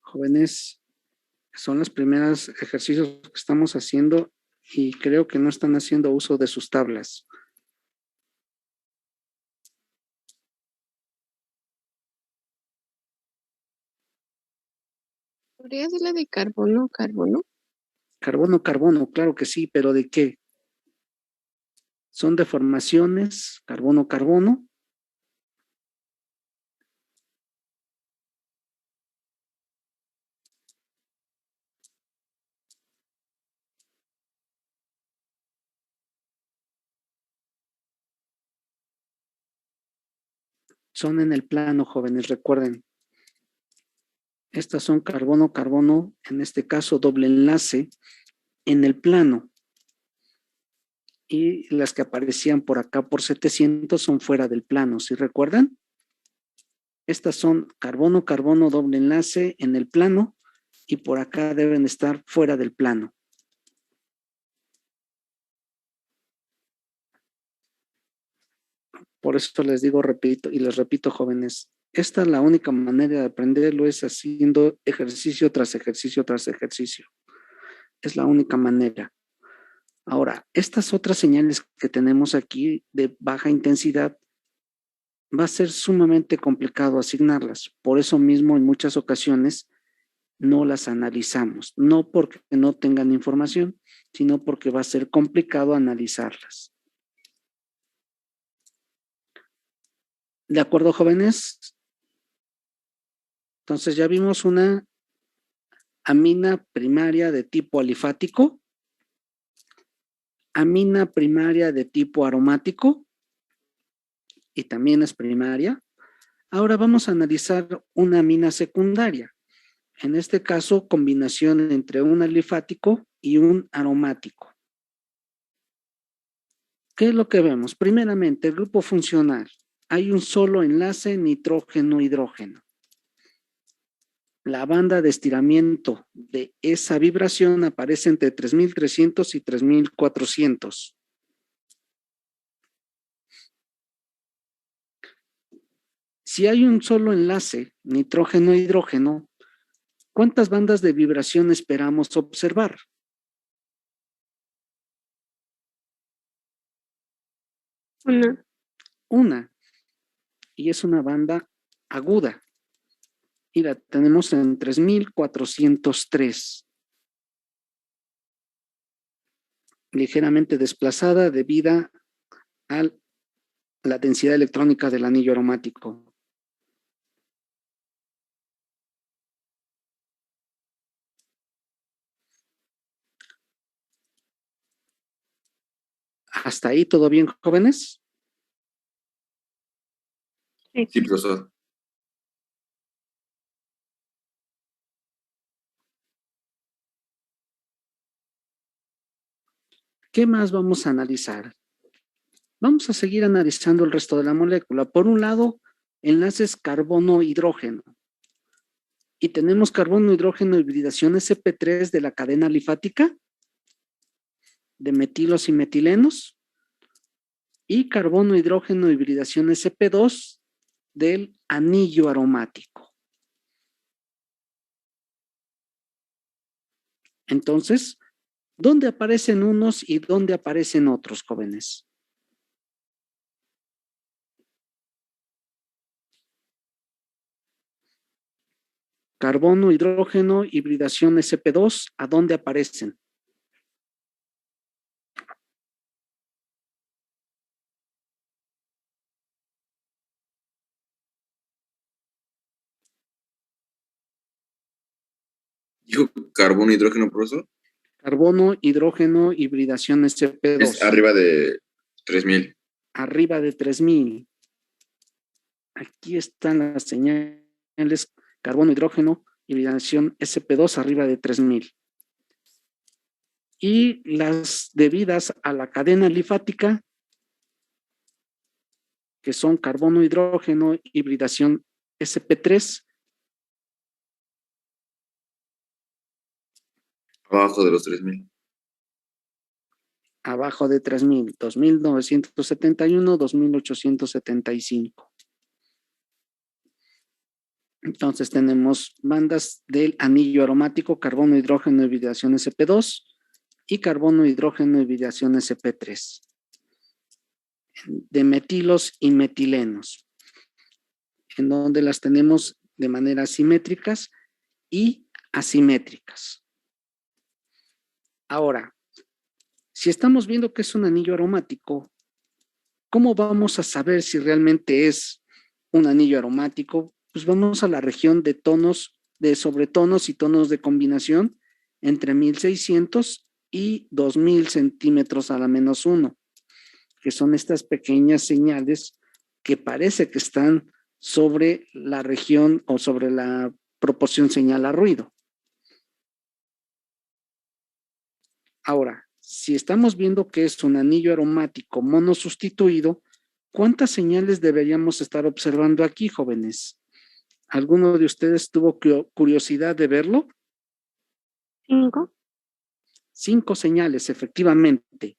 Speaker 1: Jóvenes, son los primeros ejercicios que estamos haciendo y creo que no están haciendo uso de sus tablas.
Speaker 4: ¿Podría ser la de carbono, carbono?
Speaker 1: Carbono, carbono, claro que sí, pero ¿de qué? Son deformaciones, carbono, carbono. Son en el plano, jóvenes, recuerden. Estas son carbono, carbono, en este caso doble enlace, en el plano. Y las que aparecían por acá por 700 son fuera del plano, ¿sí recuerdan? Estas son carbono, carbono, doble enlace en el plano y por acá deben estar fuera del plano. Por eso les digo, repito, y les repito, jóvenes, esta es la única manera de aprenderlo, es haciendo ejercicio tras ejercicio tras ejercicio. Es la única manera. Ahora, estas otras señales que tenemos aquí de baja intensidad, va a ser sumamente complicado asignarlas. Por eso mismo, en muchas ocasiones, no las analizamos. No porque no tengan información, sino porque va a ser complicado analizarlas. ¿De acuerdo, jóvenes? Entonces ya vimos una amina primaria de tipo alifático, amina primaria de tipo aromático, y también es primaria. Ahora vamos a analizar una amina secundaria. En este caso, combinación entre un alifático y un aromático. ¿Qué es lo que vemos? Primeramente, el grupo funcional. Hay un solo enlace nitrógeno-hidrógeno. la banda de estiramiento de esa vibración aparece entre 3300 y 3400. Si hay un solo enlace, nitrógeno-hidrógeno, ¿cuántas bandas de vibración esperamos observar? Una. Y es una banda aguda. Y la tenemos en 3403. Ligeramente desplazada debido a la densidad electrónica del anillo aromático. ¿Hasta ahí todo bien, jóvenes?
Speaker 3: Sí, profesor.
Speaker 1: ¿Qué más vamos a analizar? Vamos a seguir analizando el resto de la molécula. Por un lado, enlaces carbono-hidrógeno. Y tenemos carbono-hidrógeno hibridación sp3 de la cadena alifática de metilos y metilenos y carbono-hidrógeno hibridación sp2 del anillo aromático. Entonces, ¿dónde aparecen unos y dónde aparecen otros, jóvenes? Carbono, hidrógeno, hibridación sp2, ¿a dónde aparecen?
Speaker 3: ¿Dijo carbono, hidrógeno, profesor?
Speaker 1: Carbono, hidrógeno, hibridación sp2.
Speaker 3: Es arriba de 3000.
Speaker 1: Arriba de 3000. Aquí están las señales carbono, hidrógeno, hibridación sp2 arriba de 3000. Y las debidas a la cadena alifática, que son carbono, hidrógeno, hibridación sp3,
Speaker 3: Abajo de los 3000.
Speaker 1: abajo de 3000, 2971, 2875. Entonces tenemos bandas del anillo aromático, carbono, hidrógeno, hibridación sp2 y carbono, hidrógeno, hibridación sp3. De metilos y metilenos, en donde las tenemos de manera simétricas y asimétricas. Ahora, si estamos viendo que es un anillo aromático, ¿cómo vamos a saber si realmente es un anillo aromático? Pues vamos a la región de tonos, de sobretonos y tonos de combinación entre 1600 y 2000 centímetros a la -1, que son estas pequeñas señales que parece que están sobre la región o sobre la proporción señal a ruido. Ahora, si estamos viendo que es un anillo aromático monosustituido, ¿cuántas señales deberíamos estar observando aquí, jóvenes? ¿Alguno de ustedes tuvo curiosidad de verlo?
Speaker 2: 5.
Speaker 1: 5 señales, efectivamente.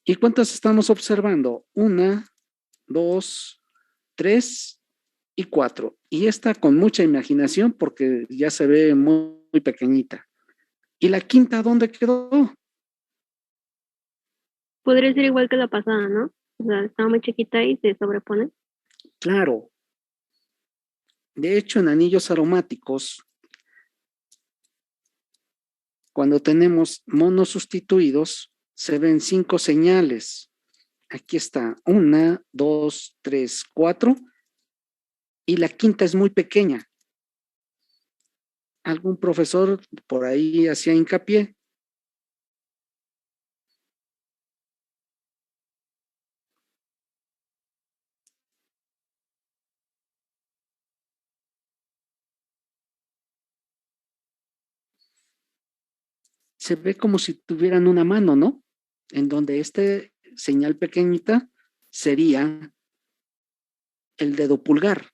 Speaker 1: ¿Y cuántas estamos observando? 1, 2, 3 y 4. Y esta con mucha imaginación porque ya se ve muy, muy pequeñita. ¿Y la quinta dónde quedó?
Speaker 2: Podría ser igual que la pasada, ¿no? O sea, está muy chiquita y se sobrepone.
Speaker 1: Claro. De hecho, en anillos aromáticos, cuando tenemos monos sustituidos, se ven 5 señales. Aquí está, 1, 2, 3, 4. Y la quinta es muy pequeña. ¿Algún profesor por ahí hacía hincapié? Se ve como si tuvieran una mano, ¿no? En donde este señal pequeñita sería el dedo pulgar.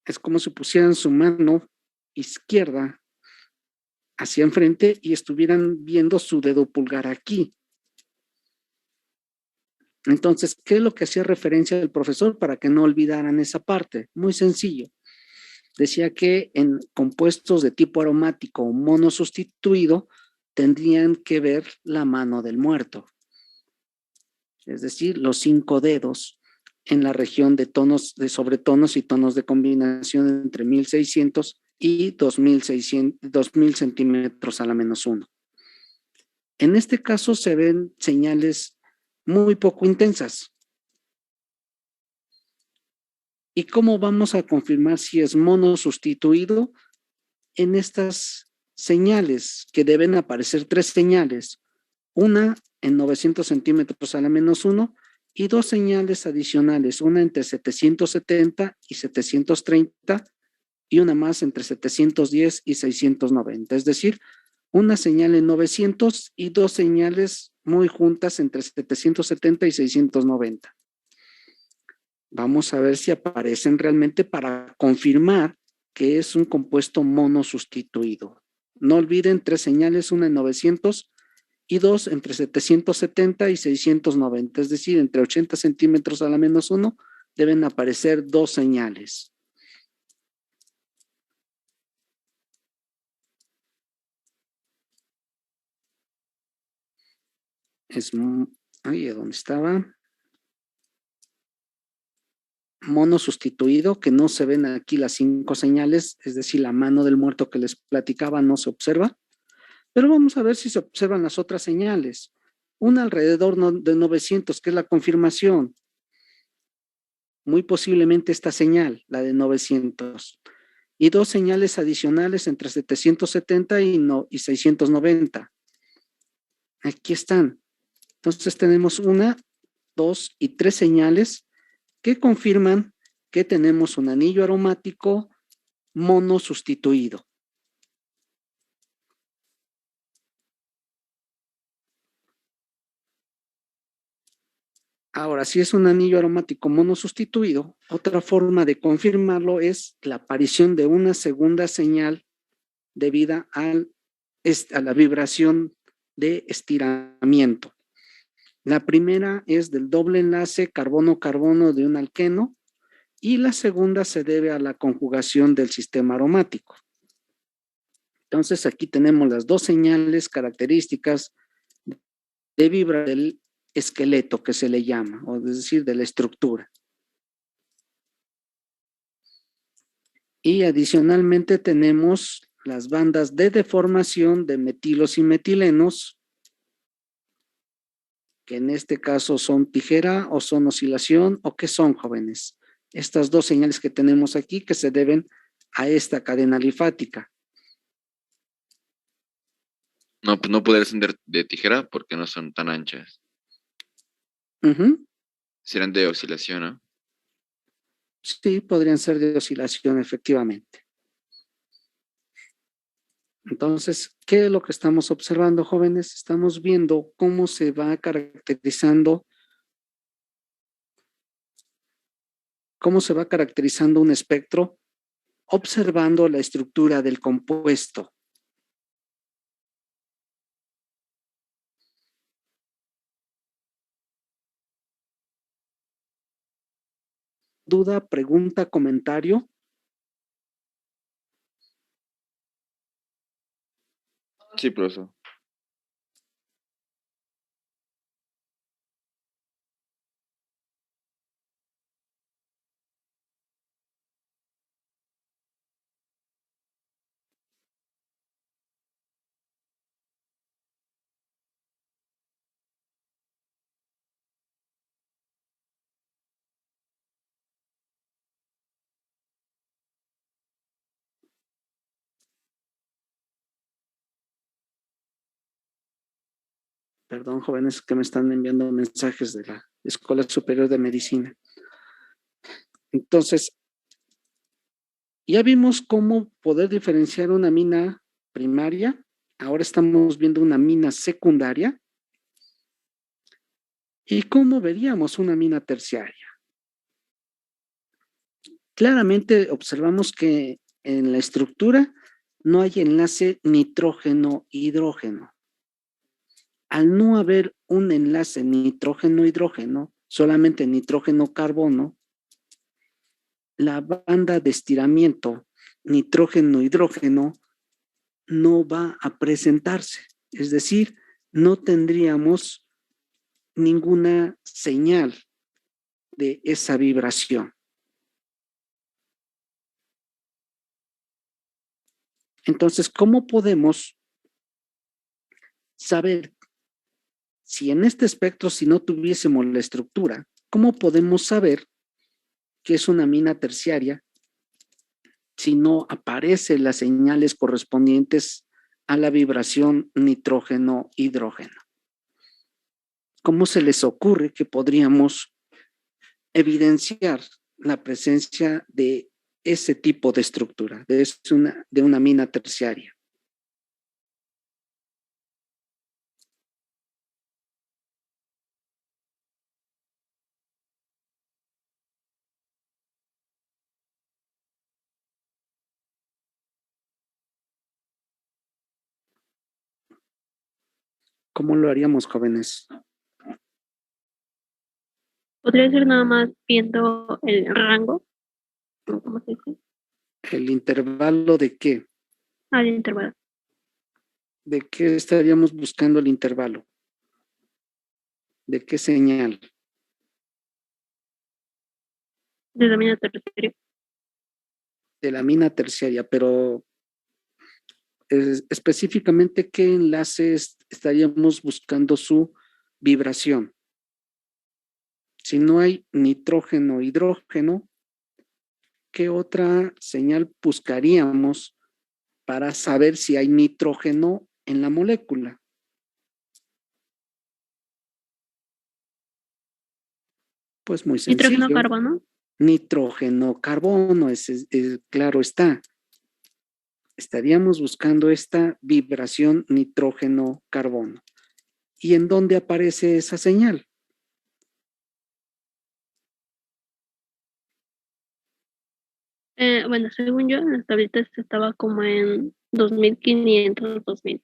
Speaker 1: Es como si pusieran su mano izquierda hacia enfrente y estuvieran viendo su dedo pulgar aquí. Entonces, ¿qué es lo que hacía referencia el profesor para que no olvidaran esa parte? Muy sencillo. Decía que en compuestos de tipo aromático o monosustituido tendrían que ver la mano del muerto. Es decir, los 5 dedos en la región de tonos, de sobretonos y tonos de combinación entre 1600 y 2000 centímetros a la -1. En este caso se ven señales muy poco intensas. ¿Y cómo vamos a confirmar si es monosustituido? En estas señales, que deben aparecer 3 señales, una en 900 centímetros a la -1 y 2 señales adicionales, una entre 770 y 730 y una más entre 710 y 690, es decir, una señal en 900 y 2 señales muy juntas entre 770 y 690. Vamos a ver si aparecen realmente para confirmar que es un compuesto monosustituido. No olviden 3 señales, una en 900 y 2 entre 770 y 690, es decir, entre 80 centímetros a la -1 deben aparecer 2 señales. Ahí, ¿dónde estaba? Monosustituido, que no se ven aquí las 5 señales, es decir, la mano del muerto que les platicaba no se observa, pero vamos a ver si se observan las otras señales. Una alrededor de 900, que es la confirmación. Muy posiblemente esta señal, la de 900. Y 2 señales adicionales entre 770 y 690. Aquí están. Entonces tenemos 1, 2 y 3 señales que confirman que tenemos un anillo aromático monosustituido. Ahora, si es un anillo aromático monosustituido, otra forma de confirmarlo es la aparición de una segunda señal debida a la vibración de estiramiento. La primera es del doble enlace carbono-carbono de un alqueno y la segunda se debe a la conjugación del sistema aromático. Entonces, aquí tenemos las 2 señales características de vibra del esqueleto, que se le llama, o es decir, de la estructura. Y adicionalmente tenemos las bandas de deformación de metilos y metilenos, que en este caso son tijera o son oscilación, o qué son, jóvenes. Estas 2 señales que tenemos aquí que se deben a esta cadena alifática.
Speaker 3: No, pues no poder ser de tijera porque no son tan anchas. Serán de oscilación, ¿no?
Speaker 1: Sí, podrían ser de oscilación, efectivamente. Entonces, ¿qué es lo que estamos observando, jóvenes? Estamos viendo cómo se va caracterizando un espectro observando la estructura del compuesto. ¿Duda, pregunta, comentario?
Speaker 3: Sí, profesor.
Speaker 1: Perdón, jóvenes, que me están enviando mensajes de la Escuela Superior de Medicina. Entonces, ya vimos cómo poder diferenciar una mina primaria. Ahora estamos viendo una mina secundaria. ¿Y cómo veríamos una mina terciaria? Claramente observamos que en la estructura no hay enlace nitrógeno-hidrógeno. Al no haber un enlace nitrógeno-hidrógeno, solamente nitrógeno-carbono, la banda de estiramiento nitrógeno-hidrógeno no va a presentarse. Es decir, no tendríamos ninguna señal de esa vibración. Entonces, ¿cómo podemos saber si en este espectro, si no tuviésemos la estructura, cómo podemos saber que es una amina terciaria si no aparecen las señales correspondientes a la vibración nitrógeno-hidrógeno? ¿Cómo se les ocurre que podríamos evidenciar la presencia de ese tipo de estructura, de una amina terciaria? ¿Cómo lo haríamos, jóvenes?
Speaker 2: Podría ser nada más viendo el rango, ¿cómo se dice?
Speaker 1: ¿El intervalo de qué?
Speaker 2: Al intervalo.
Speaker 1: ¿De qué estaríamos buscando el intervalo? ¿De qué señal?
Speaker 2: De la mina terciaria.
Speaker 1: De la amina terciaria, pero específicamente, ¿qué enlaces estaríamos buscando su vibración? Si no hay nitrógeno, hidrógeno, ¿qué otra señal buscaríamos para saber si hay nitrógeno en la molécula? Pues muy sencillo.
Speaker 2: Nitrógeno, carbono.
Speaker 1: Nitrógeno, carbono, claro está. Estaríamos buscando esta vibración nitrógeno-carbono. ¿Y en dónde aparece esa señal?
Speaker 2: Bueno, según yo, en las tabletas estaba como en 2500, 2000.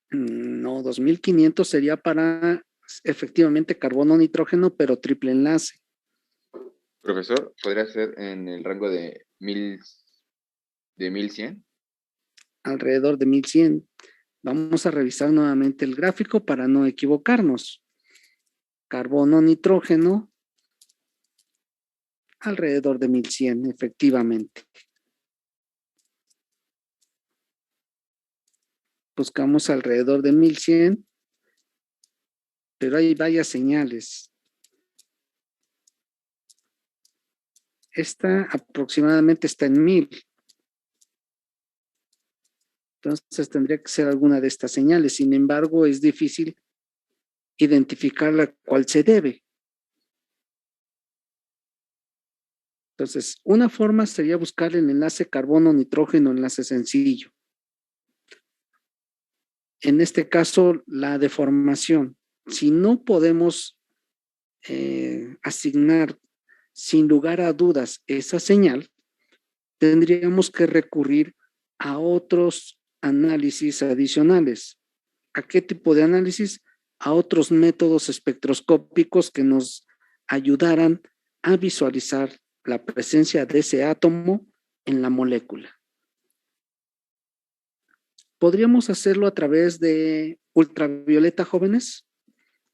Speaker 1: No, 2500 sería para efectivamente carbono, nitrógeno, pero triple enlace.
Speaker 3: Profesor, ¿podría ser en el rango de 1100?
Speaker 1: Alrededor de 1100. Vamos a revisar nuevamente el gráfico para no equivocarnos. Carbono, nitrógeno, alrededor de 1100, efectivamente. Buscamos alrededor de 1100, pero hay varias señales. Esta aproximadamente está en 1000. Entonces tendría que ser alguna de estas señales. Sin embargo, es difícil identificar a cuál se debe. Entonces, una forma sería buscar el enlace carbono-nitrógeno, enlace sencillo. En este caso, la deformación. Si no podemos asignar sin lugar a dudas esa señal, tendríamos que recurrir a otros análisis adicionales. ¿A qué tipo de análisis? A otros métodos espectroscópicos que nos ayudaran a visualizar la presencia de ese átomo en la molécula. ¿Podríamos hacerlo a través de ultravioleta, jóvenes?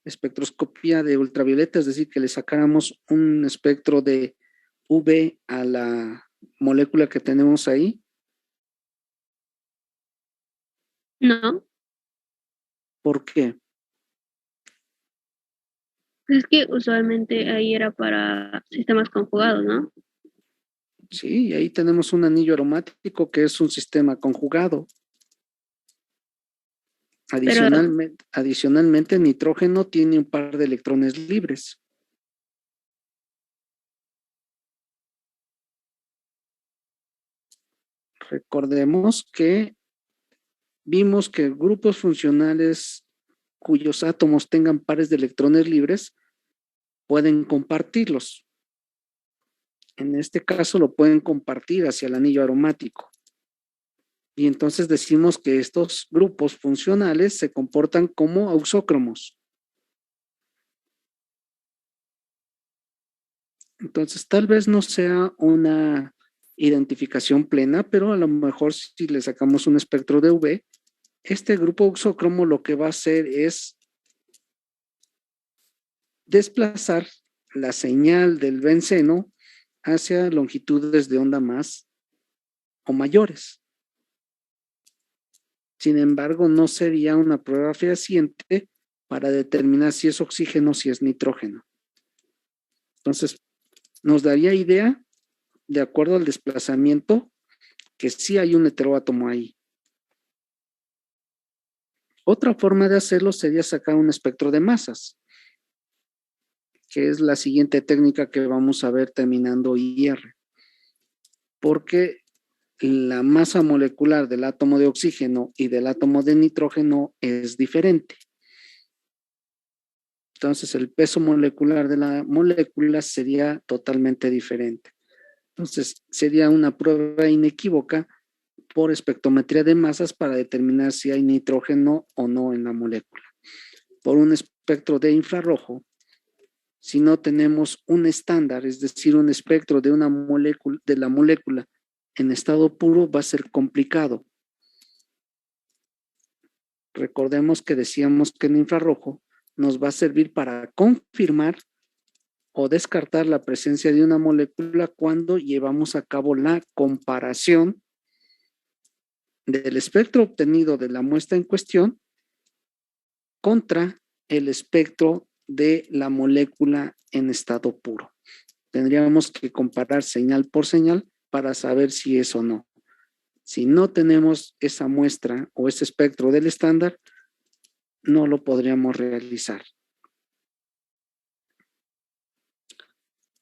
Speaker 1: Espectroscopía de ultravioleta, es decir, que le sacáramos un espectro de UV a la molécula que tenemos ahí.
Speaker 2: No,
Speaker 1: ¿Por qué?
Speaker 2: es que usualmente ahí era para sistemas conjugados, ¿no?
Speaker 1: Sí, ahí tenemos un anillo aromático que es un sistema conjugado. Adicionalmente, el nitrógeno tiene un par de electrones libres. Recordemos que vimos que grupos funcionales cuyos átomos tengan pares de electrones libres pueden compartirlos. En este caso lo pueden compartir hacia el anillo aromático. Y entonces decimos que estos grupos funcionales se comportan como auxócromos. Entonces, tal vez no sea una identificación plena, pero a lo mejor si le sacamos un espectro de UV, este grupo auxócromo lo que va a hacer es desplazar la señal del benceno hacia longitudes de onda más o mayores. Sin embargo, no sería una prueba fehaciente para determinar si es oxígeno o si es nitrógeno. Entonces, nos daría idea, de acuerdo al desplazamiento, que sí hay un heteroátomo ahí. Otra forma de hacerlo sería sacar un espectro de masas, que es la siguiente técnica que vamos a ver terminando IR. Porque la masa molecular del átomo de oxígeno y del átomo de nitrógeno es diferente. Entonces, el peso molecular de la molécula sería totalmente diferente. Entonces, sería una prueba inequívoca por espectrometría de masas para determinar si hay nitrógeno o no en la molécula. Por un espectro de infrarrojo, si no tenemos un estándar, es decir, un espectro de una molécula, de la molécula en estado puro, va a ser complicado. Recordemos que decíamos que en infrarrojo nos va a servir para confirmar o descartar la presencia de una molécula cuando llevamos a cabo la comparación del espectro obtenido de la muestra en cuestión contra el espectro de la molécula en estado puro. Tendríamos que comparar señal por señal para saber si es o no. Si no tenemos esa muestra o ese espectro del estándar, no lo podríamos realizar.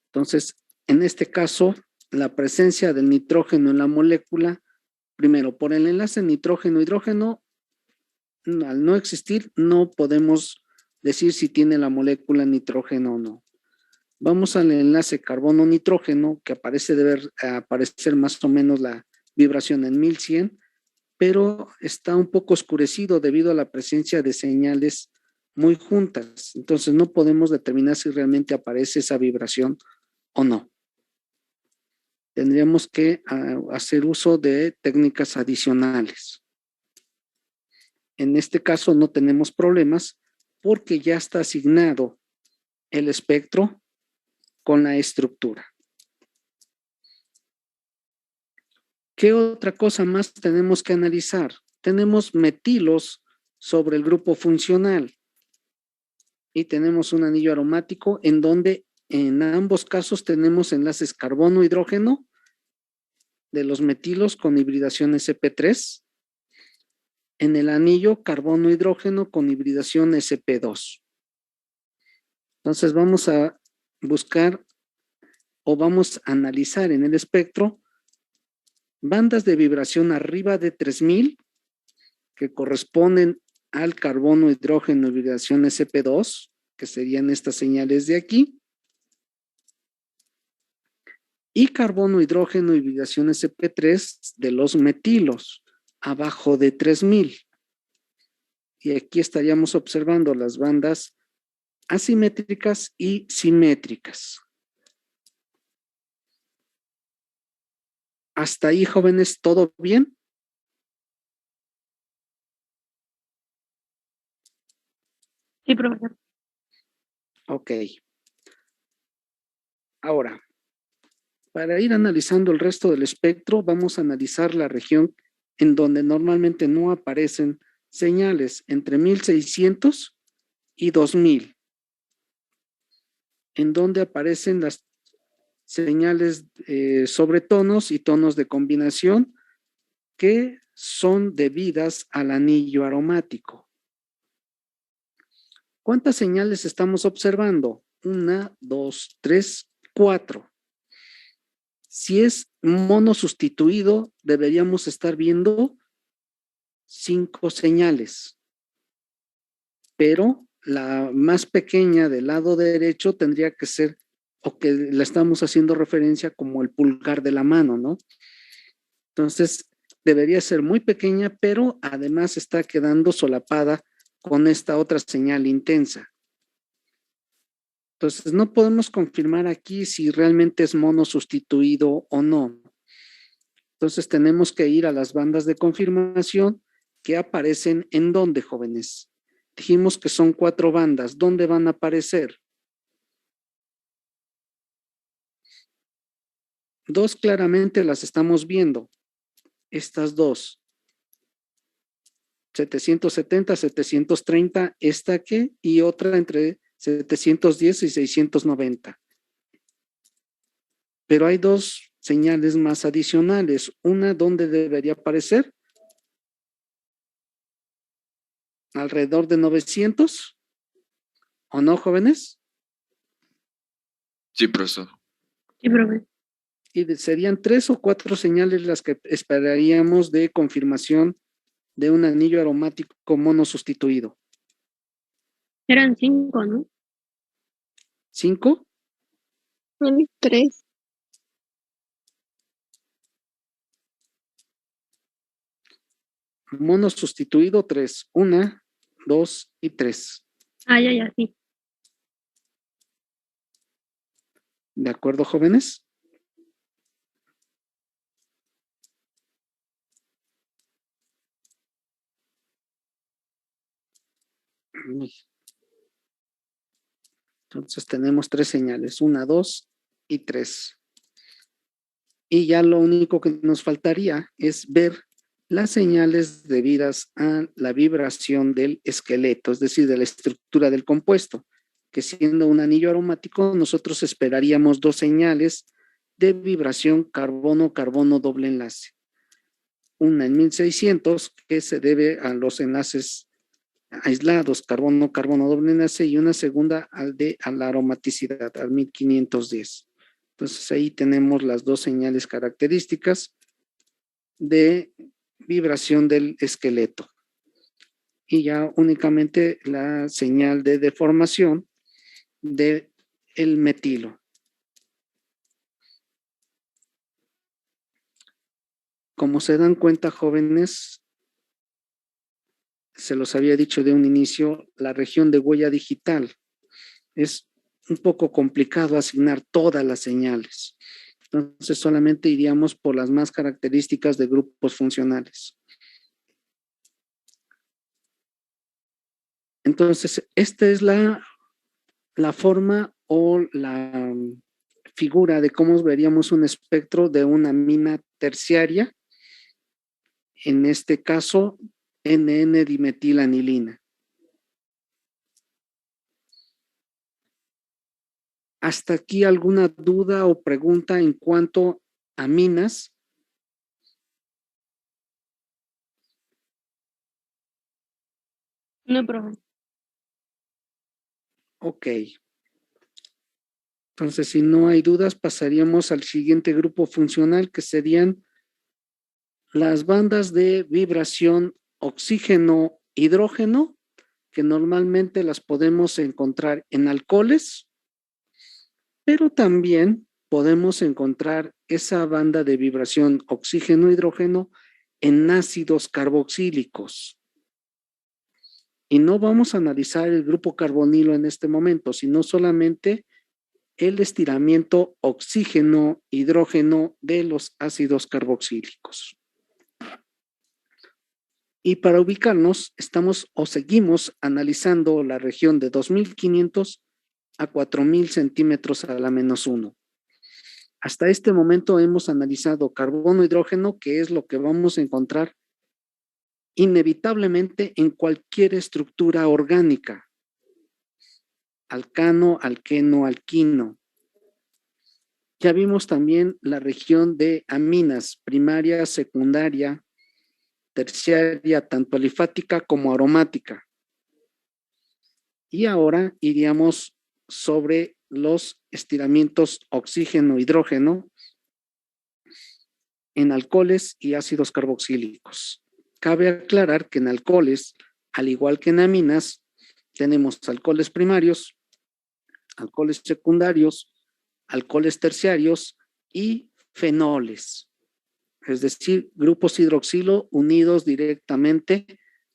Speaker 1: Entonces, en este caso, la presencia del nitrógeno en la molécula, primero, por el enlace nitrógeno-hidrógeno, al no existir, no podemos decir si tiene la molécula nitrógeno o no. Vamos al enlace carbono-nitrógeno, que debe aparecer más o menos la vibración en 1100, pero está un poco oscurecido debido a la presencia de señales muy juntas. Entonces no podemos determinar si realmente aparece esa vibración o no. Tendríamos que hacer uso de técnicas adicionales. En este caso no tenemos problemas porque ya está asignado el espectro con la estructura. ¿Qué otra cosa más tenemos que analizar? Tenemos metilos sobre el grupo funcional y tenemos un anillo aromático en donde en ambos casos tenemos enlaces carbono-hidrógeno de los metilos con hibridación sp3. En el anillo carbono-hidrógeno con hibridación sp2. Entonces vamos a buscar o vamos a analizar en el espectro bandas de vibración arriba de 3000 que corresponden al carbono, hidrógeno, hibridación sp2, que serían estas señales de aquí, y carbono, hidrógeno, hibridación sp3 de los metilos, abajo de 3000. Y aquí estaríamos observando las bandas asimétricas y simétricas. Hasta ahí, jóvenes, ¿todo bien?
Speaker 2: Sí, profesor.
Speaker 1: Ok. Ahora, para ir analizando el resto del espectro, vamos a analizar la región en donde normalmente no aparecen señales entre 1600 y 2000, en donde aparecen las señales sobre tonos y tonos de combinación que son debidas al anillo aromático. ¿Cuántas señales estamos observando? 1, 2, 3, 4. Si es mono sustituido, deberíamos estar viendo 5 señales. Pero la más pequeña del lado derecho tendría que ser o que la estamos haciendo referencia como el pulgar de la mano, ¿no? Entonces, debería ser muy pequeña, pero además está quedando solapada con esta otra señal intensa. Entonces, no podemos confirmar aquí si realmente es mono sustituido o no. Entonces, tenemos que ir a las bandas de confirmación que aparecen en dónde, jóvenes. Dijimos que son 4 bandas. ¿Dónde van a aparecer? 2 claramente las estamos viendo. Estas 2. 770, 730, esta que, y otra entre 710 y 690. Pero hay 2 señales más adicionales. Una, ¿dónde debería aparecer? Alrededor de 900. ¿O no, jóvenes?
Speaker 3: Sí, profesor.
Speaker 2: Sí, profe.
Speaker 1: Y serían 3 o 4 señales las que esperaríamos de confirmación de un anillo aromático mono sustituido.
Speaker 2: Eran 5, ¿no?
Speaker 1: 5.
Speaker 4: Son 3.
Speaker 1: Mono sustituido 3. 1, 2 y 3.
Speaker 2: Ah, ya, sí.
Speaker 1: ¿De acuerdo, jóvenes? Entonces tenemos 3 señales, 1, 2 y 3. Y ya lo único que nos faltaría es ver las señales debidas a la vibración del esqueleto, es decir, de la estructura del compuesto, que siendo un anillo aromático, nosotros esperaríamos 2 señales de vibración carbono-carbono doble enlace. Una en 1600, que se debe a los enlaces aislados, carbono-carbono doble enlace, y una segunda a la aromaticidad, al 1510. Entonces ahí tenemos las 2 señales características de vibración del esqueleto. Y ya únicamente la señal de deformación del metilo. Como se dan cuenta, jóvenes, se los había dicho de un inicio, la región de huella digital es un poco complicado asignar todas las señales. Entonces solamente iríamos por las más características de grupos funcionales. Entonces, esta es la forma o la figura de cómo veríamos un espectro de una amina terciaria, en este caso, NN-dimetilanilina. ¿Hasta aquí alguna duda o pregunta en cuanto a aminas?
Speaker 2: No, profe.
Speaker 1: Ok. Entonces, si no hay dudas, pasaríamos al siguiente grupo funcional, que serían las bandas de vibración oxígeno-hidrógeno, que normalmente las podemos encontrar en alcoholes, pero también podemos encontrar esa banda de vibración oxígeno-hidrógeno en ácidos carboxílicos. Y no vamos a analizar el grupo carbonilo en este momento, sino solamente el estiramiento oxígeno-hidrógeno de los ácidos carboxílicos. Y para ubicarnos, estamos o seguimos analizando la región de 2500 a 4000 centímetros a la -1. Hasta este momento hemos analizado carbono-hidrógeno, que es lo que vamos a encontrar inevitablemente en cualquier estructura orgánica. Alcano, alqueno, alquino. Ya vimos también la región de aminas, primaria, secundaria, terciaria, tanto alifática como aromática. Y ahora iríamos sobre los estiramientos oxígeno-hidrógeno en alcoholes y ácidos carboxílicos. Cabe aclarar que en alcoholes, al igual que en aminas, tenemos alcoholes primarios, alcoholes secundarios alcoholes terciarios y fenoles, es decir, grupos hidroxilo unidos directamente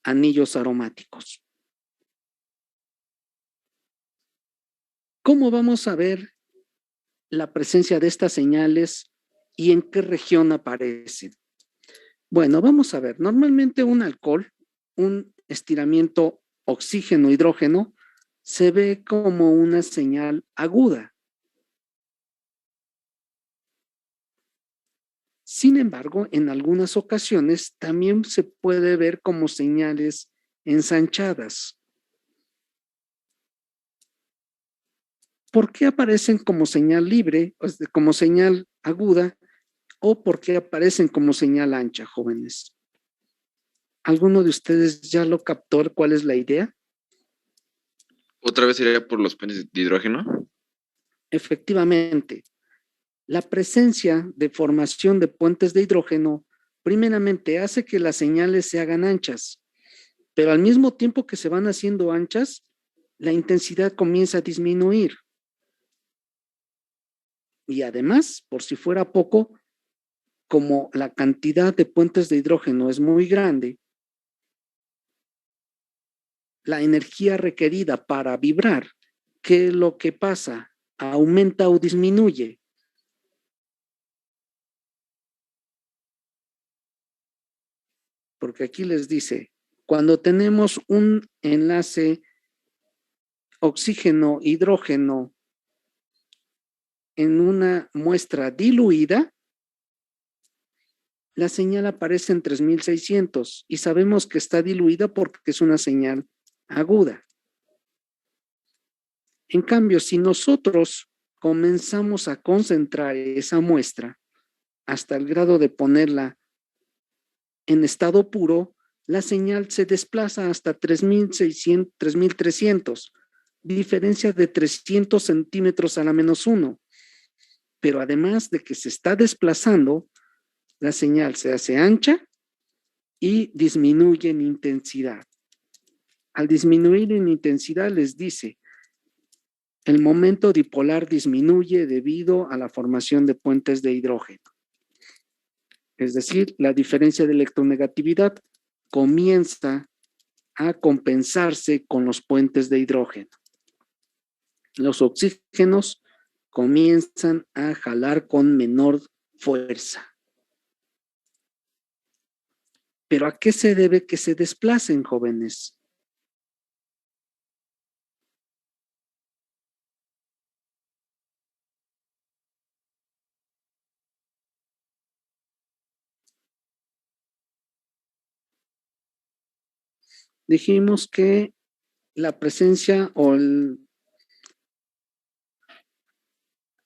Speaker 1: a anillos aromáticos. ¿Cómo vamos a ver la presencia de estas señales y en qué región aparecen? Bueno, vamos a ver, normalmente un alcohol, un estiramiento oxígeno-hidrógeno, se ve como una señal aguda. Sin embargo, en algunas ocasiones también se puede ver como señales ensanchadas. ¿Por qué aparecen como señal libre, como señal aguda, o por qué aparecen como señal ancha, jóvenes? ¿Alguno de ustedes ya lo captó? ¿Cuál es la idea?
Speaker 3: ¿Otra vez sería por los puentes de hidrógeno?
Speaker 1: Efectivamente, la presencia de formación de puentes de hidrógeno primeramente hace que las señales se hagan anchas, pero al mismo tiempo que se van haciendo anchas, la intensidad comienza a disminuir. Y además, por si fuera poco, como la cantidad de puentes de hidrógeno es muy grande, la energía requerida para vibrar, ¿qué es lo que pasa? ¿Aumenta o disminuye? Porque aquí les dice, cuando tenemos un enlace oxígeno-hidrógeno en una muestra diluida, la señal aparece en 3600 y sabemos que está diluida porque es una señal aguda. En cambio, si nosotros comenzamos a concentrar esa muestra hasta el grado de ponerla en estado puro, la señal se desplaza hasta 3600, 3300, diferencia de 300 centímetros a la -1. Pero además de que se está desplazando, la señal se hace ancha y disminuye en intensidad. Al disminuir en intensidad les dice, el momento dipolar disminuye debido a la formación de puentes de hidrógeno. Es decir, la diferencia de electronegatividad comienza a compensarse con los puentes de hidrógeno. Los oxígenos comienzan a jalar con menor fuerza. ¿Pero a qué se debe que se desplacen, jóvenes? Dijimos que la presencia o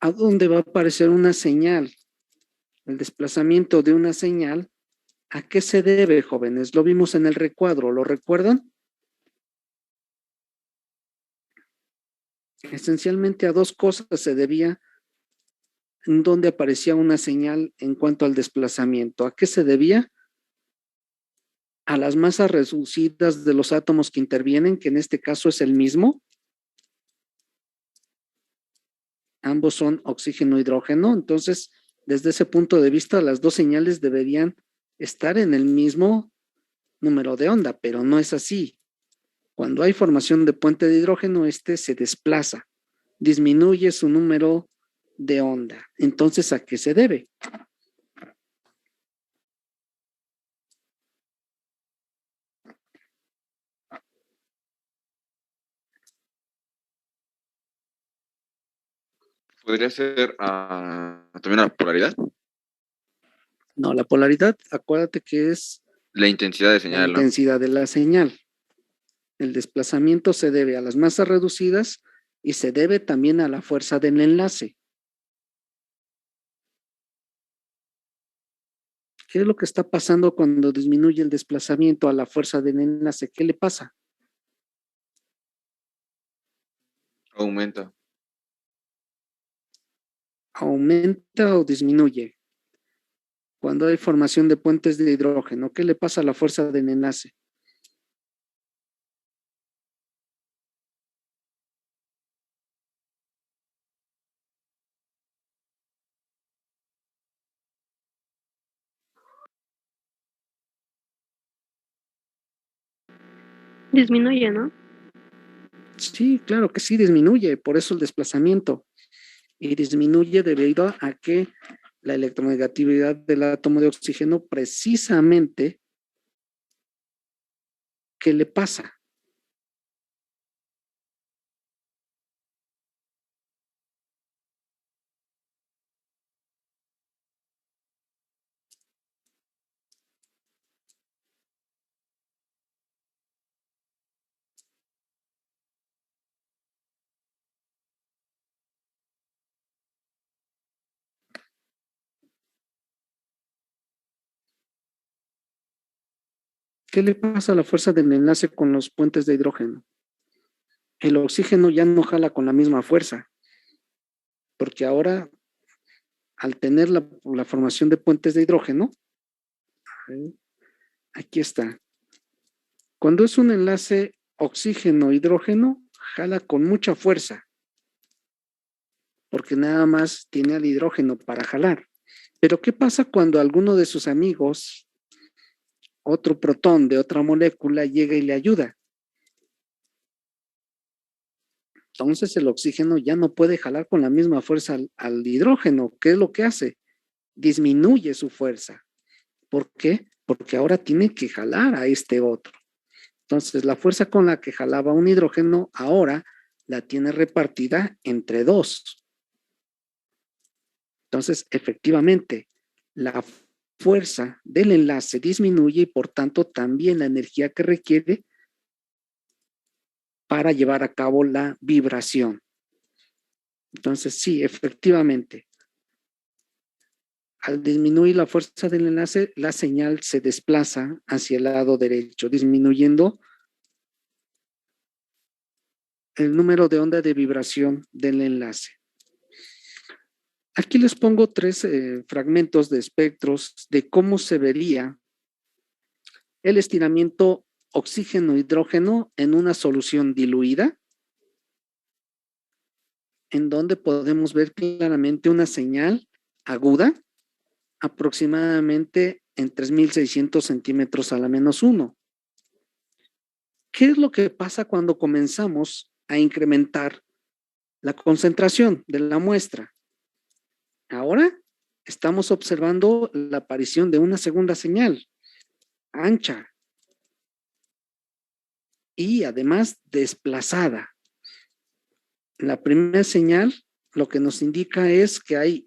Speaker 1: a dónde va a aparecer una señal, el desplazamiento de una señal, ¿a qué se debe, jóvenes? Lo vimos en el recuadro, ¿lo recuerdan? Esencialmente a dos cosas se debía en donde aparecía una señal en cuanto al desplazamiento. ¿A qué se debía? A las masas reducidas de los átomos que intervienen, que en este caso es el mismo. Ambos son oxígeno-hidrógeno, entonces desde ese punto de vista las dos señales deberían estar en el mismo número de onda, pero no es así. Cuando hay formación de puente de hidrógeno, este se desplaza, disminuye su número de onda. Entonces, ¿a qué se debe?
Speaker 3: ¿Podría ser también la polaridad?
Speaker 1: No, la polaridad, acuérdate que es
Speaker 3: La intensidad de
Speaker 1: la
Speaker 3: señal, ¿no?
Speaker 1: intensidad de la señal. El desplazamiento se debe a las masas reducidas y se debe también a la fuerza del enlace. ¿Qué es lo que está pasando cuando disminuye el desplazamiento a la fuerza del enlace? ¿Qué le pasa?
Speaker 3: Aumenta.
Speaker 1: ¿Aumenta o disminuye? Cuando hay formación de puentes de hidrógeno, ¿qué le pasa a la fuerza del enlace?
Speaker 2: Disminuye, ¿no?
Speaker 1: Sí, claro que sí, disminuye, por eso el desplazamiento. Y disminuye debido a que la electronegatividad del átomo de oxígeno precisamente, ¿qué le pasa? ¿Qué le pasa a la fuerza del enlace con los puentes de hidrógeno? El oxígeno ya no jala con la misma fuerza, porque ahora al tener la formación de puentes de hidrógeno, aquí está. Cuando es un enlace oxígeno-hidrógeno, jala con mucha fuerza, porque nada más tiene al hidrógeno para jalar. Pero ¿qué pasa cuando alguno de sus amigos, otro protón de otra molécula, llega y le ayuda? Entonces el oxígeno ya no puede jalar con la misma fuerza al hidrógeno. ¿Qué es lo que hace? Disminuye su fuerza. ¿Por qué? Porque ahora tiene que jalar a este otro. Entonces la fuerza con la que jalaba un hidrógeno ahora la tiene repartida entre dos. Entonces, efectivamente, la fuerza del enlace disminuye y por tanto también la energía que requiere para llevar a cabo la vibración. Entonces, sí, efectivamente, al disminuir la fuerza del enlace, la señal se desplaza hacia el lado derecho, disminuyendo el número de onda de vibración del enlace. Aquí les pongo tres fragmentos de espectros de cómo se vería el estiramiento oxígeno-hidrógeno en una solución diluida, en donde podemos ver claramente una señal aguda, aproximadamente en 3.600 centímetros a la menos 1. ¿Qué es lo que pasa cuando comenzamos a incrementar la concentración de la muestra? Ahora estamos observando la aparición de una segunda señal, ancha y además desplazada. La primera señal lo que nos indica es que hay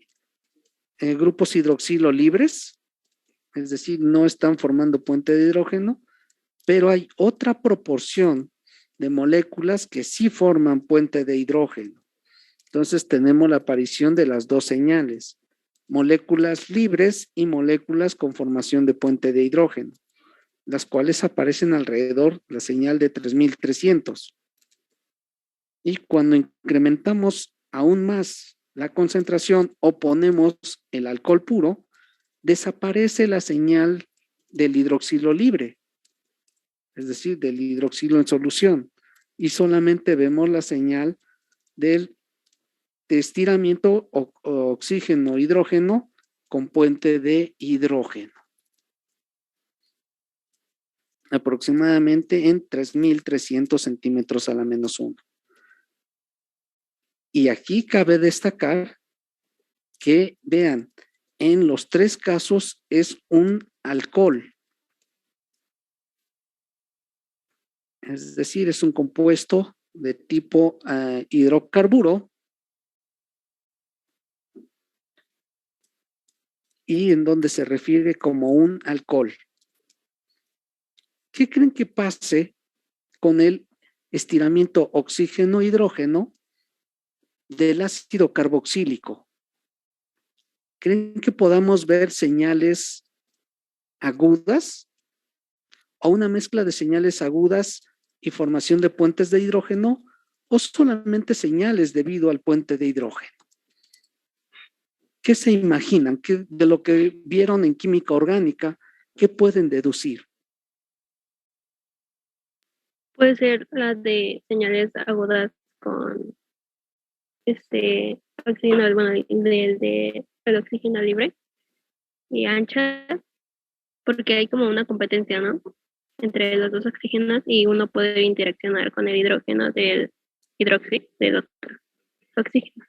Speaker 1: grupos hidroxilo libres, es decir, no están formando puente de hidrógeno, pero hay otra proporción de moléculas que sí forman puente de hidrógeno. Entonces tenemos la aparición de las dos señales, moléculas libres y moléculas con formación de puente de hidrógeno, las cuales aparecen alrededor de la señal de 3.300. Y cuando incrementamos aún más la concentración o ponemos el alcohol puro, desaparece la señal del hidroxilo libre, es decir, del hidroxilo en solución, y solamente vemos la señal del estiramiento oxígeno-hidrógeno con puente de hidrógeno, aproximadamente en 3.300 centímetros a la menos 1. Y aquí cabe destacar que, vean, en los tres casos es un alcohol. Es decir, es un compuesto de tipo hidrocarburo y en donde se refiere como un alcohol. ¿Qué creen que pase con el estiramiento oxígeno-hidrógeno del ácido carboxílico? ¿Creen que podamos ver señales agudas o una mezcla de señales agudas y formación de puentes de hidrógeno o solamente señales debido al puente de hidrógeno? ¿Qué se imaginan? ¿Qué, de lo que vieron en química orgánica, qué pueden deducir?
Speaker 2: Puede ser las de señales agudas con oxígeno, bueno, el oxígeno libre y anchas, porque hay como una competencia, ¿no? entre los dos oxígenos y uno puede interaccionar con el hidrógeno del hidróxido del otro oxígeno.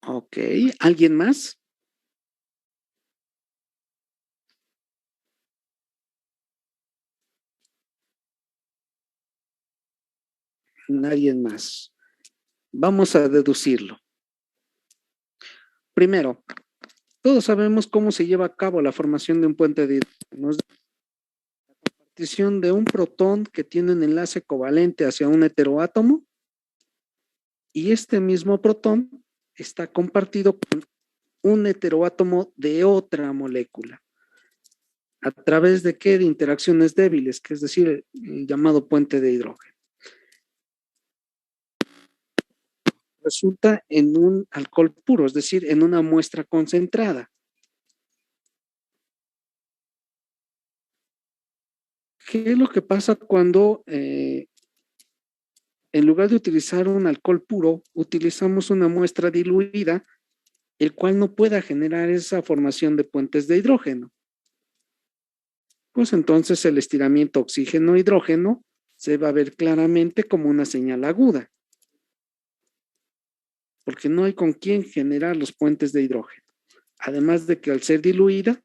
Speaker 1: Ok, ¿alguien más? Nadie más. Vamos a deducirlo. Primero, todos sabemos cómo se lleva a cabo la formación de un puente de hidrógenos. La compartición de un protón que tiene un enlace covalente hacia un heteroátomo y este mismo protón está compartido con un heteroátomo de otra molécula. ¿A través de qué? De interacciones débiles, que es decir, el llamado puente de hidrógeno. Resulta en un alcohol puro, es decir, en una muestra concentrada. ¿Qué es lo que pasa cuando en lugar de utilizar un alcohol puro, utilizamos una muestra diluida, el cual no pueda generar esa formación de puentes de hidrógeno? Pues entonces el estiramiento oxígeno-hidrógeno se va a ver claramente como una señal aguda, porque no hay con quién generar los puentes de hidrógeno. Además de que al ser diluida,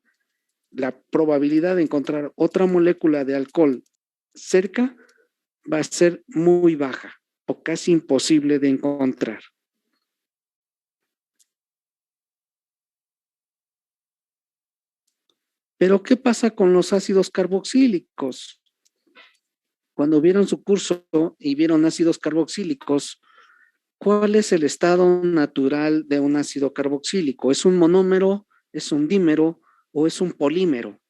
Speaker 1: la probabilidad de encontrar otra molécula de alcohol cerca va a ser muy baja o casi imposible de encontrar. Pero ¿qué pasa con los ácidos carboxílicos? Cuando vieron su curso y vieron ácidos carboxílicos, ¿cuál es el estado natural de un ácido carboxílico? ¿Es un monómero, es un dímero o es un polímero?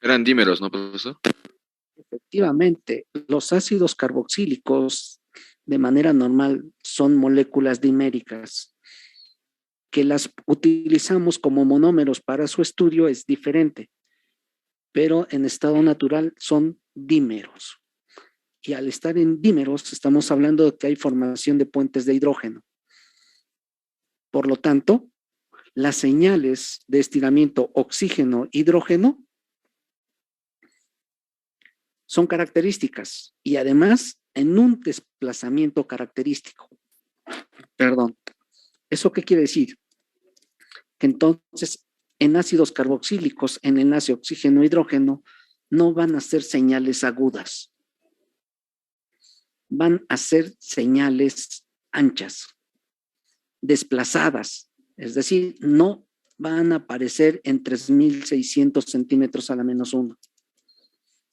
Speaker 3: Eran dímeros, ¿no, profesor?
Speaker 1: Efectivamente, los ácidos carboxílicos de manera normal son moléculas diméricas. Que las utilizamos como monómeros para su estudio es diferente, pero en estado natural son dímeros. Y al estar en dímeros estamos hablando de que hay formación de puentes de hidrógeno. Por lo tanto, las señales de estiramiento oxígeno-hidrógeno son características y además en un desplazamiento característico. Perdón. ¿Eso qué quiere decir? Que entonces en ácidos carboxílicos, en enlace oxígeno-hidrógeno, no van a ser señales agudas. Van a ser señales anchas, desplazadas, es decir, no van a aparecer en 3600 centímetros a la -1,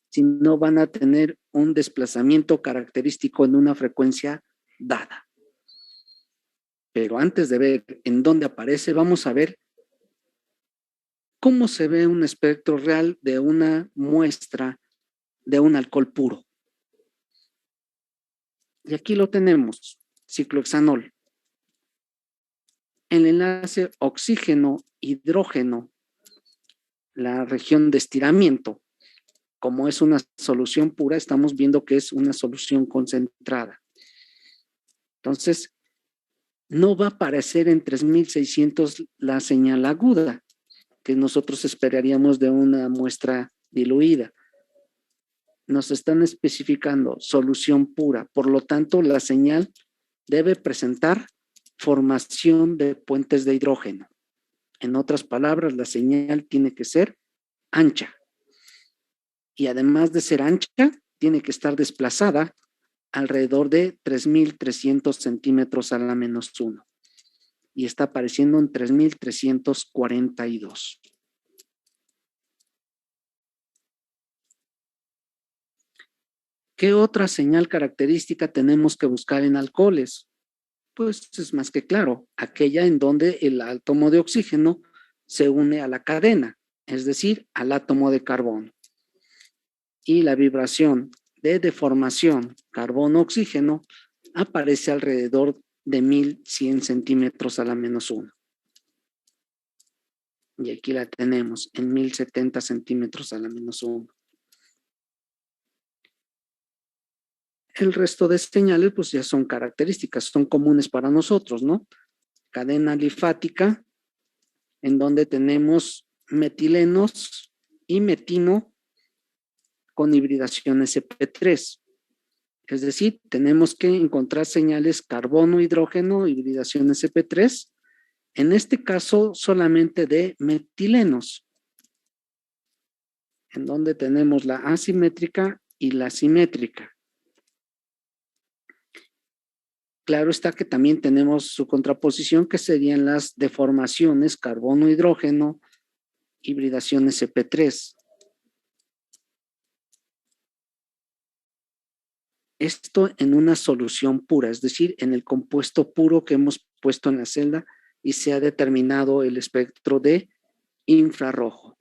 Speaker 1: sino van a tener un desplazamiento característico en una frecuencia dada. Pero antes de ver en dónde aparece, vamos a ver cómo se ve un espectro real de una muestra de un alcohol puro. Y aquí lo tenemos, ciclohexanol. En el enlace oxígeno-hidrógeno, la región de estiramiento, como es una solución pura, estamos viendo que es una solución concentrada. Entonces, no va a aparecer en 3600 la señal aguda que nosotros esperaríamos de una muestra diluida. Nos están especificando solución pura, por lo tanto, la señal debe presentar formación de puentes de hidrógeno. En otras palabras, la señal tiene que ser ancha. Y además de ser ancha, tiene que estar desplazada alrededor de 3300 centímetros a la -1. Y está apareciendo en 3342. ¿Qué otra señal característica tenemos que buscar en alcoholes? Pues es más que claro, aquella en donde el átomo de oxígeno se une a la cadena, es decir, al átomo de carbono. Y la vibración de deformación carbono-oxígeno aparece alrededor de 1100 centímetros a la -1. Y aquí la tenemos en 1070 centímetros a la -1. El resto de señales pues ya son características, son comunes para nosotros, ¿no? Cadena alifática, en donde tenemos metilenos y metino con hibridación sp3. Es decir, tenemos que encontrar señales carbono-hidrógeno, hibridación sp3, en este caso solamente de metilenos, en donde tenemos la asimétrica y la simétrica. Claro está que también tenemos su contraposición, que serían las deformaciones carbono-hidrógeno, hibridación sp3. Esto en una solución pura, es decir, en el compuesto puro que hemos puesto en la celda y se ha determinado el espectro de infrarrojo.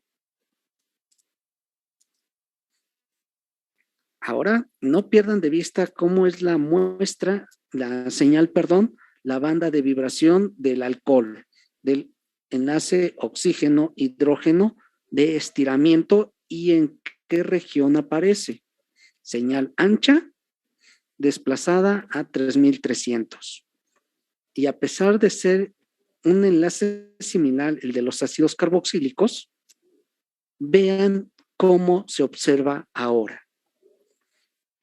Speaker 1: Ahora, no pierdan de vista cómo es la muestra, la banda de vibración del alcohol, del enlace oxígeno-hidrógeno de estiramiento y en qué región aparece. Señal ancha, desplazada a 3300. Y a pesar de ser un enlace similar al de los ácidos carboxílicos, vean cómo se observa ahora.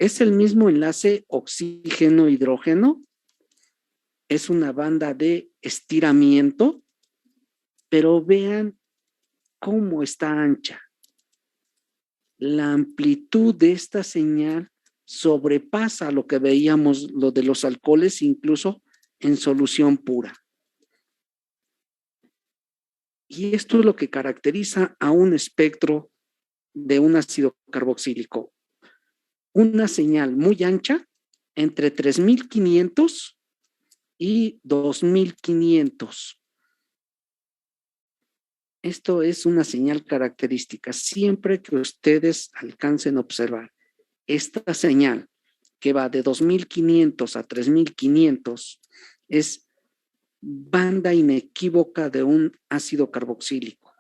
Speaker 1: Es el mismo enlace oxígeno-hidrógeno, es una banda de estiramiento, pero vean cómo está ancha. La amplitud de esta señal sobrepasa lo que veíamos, lo de los alcoholes, incluso en solución pura. Y esto es lo que caracteriza a un espectro de un ácido carboxílico. Una señal muy ancha, entre 3500 y 2500. Esto es una señal característica. Siempre que ustedes alcancen a observar esta señal que va de 2500 a 3500, es banda inequívoca de un ácido carboxílico.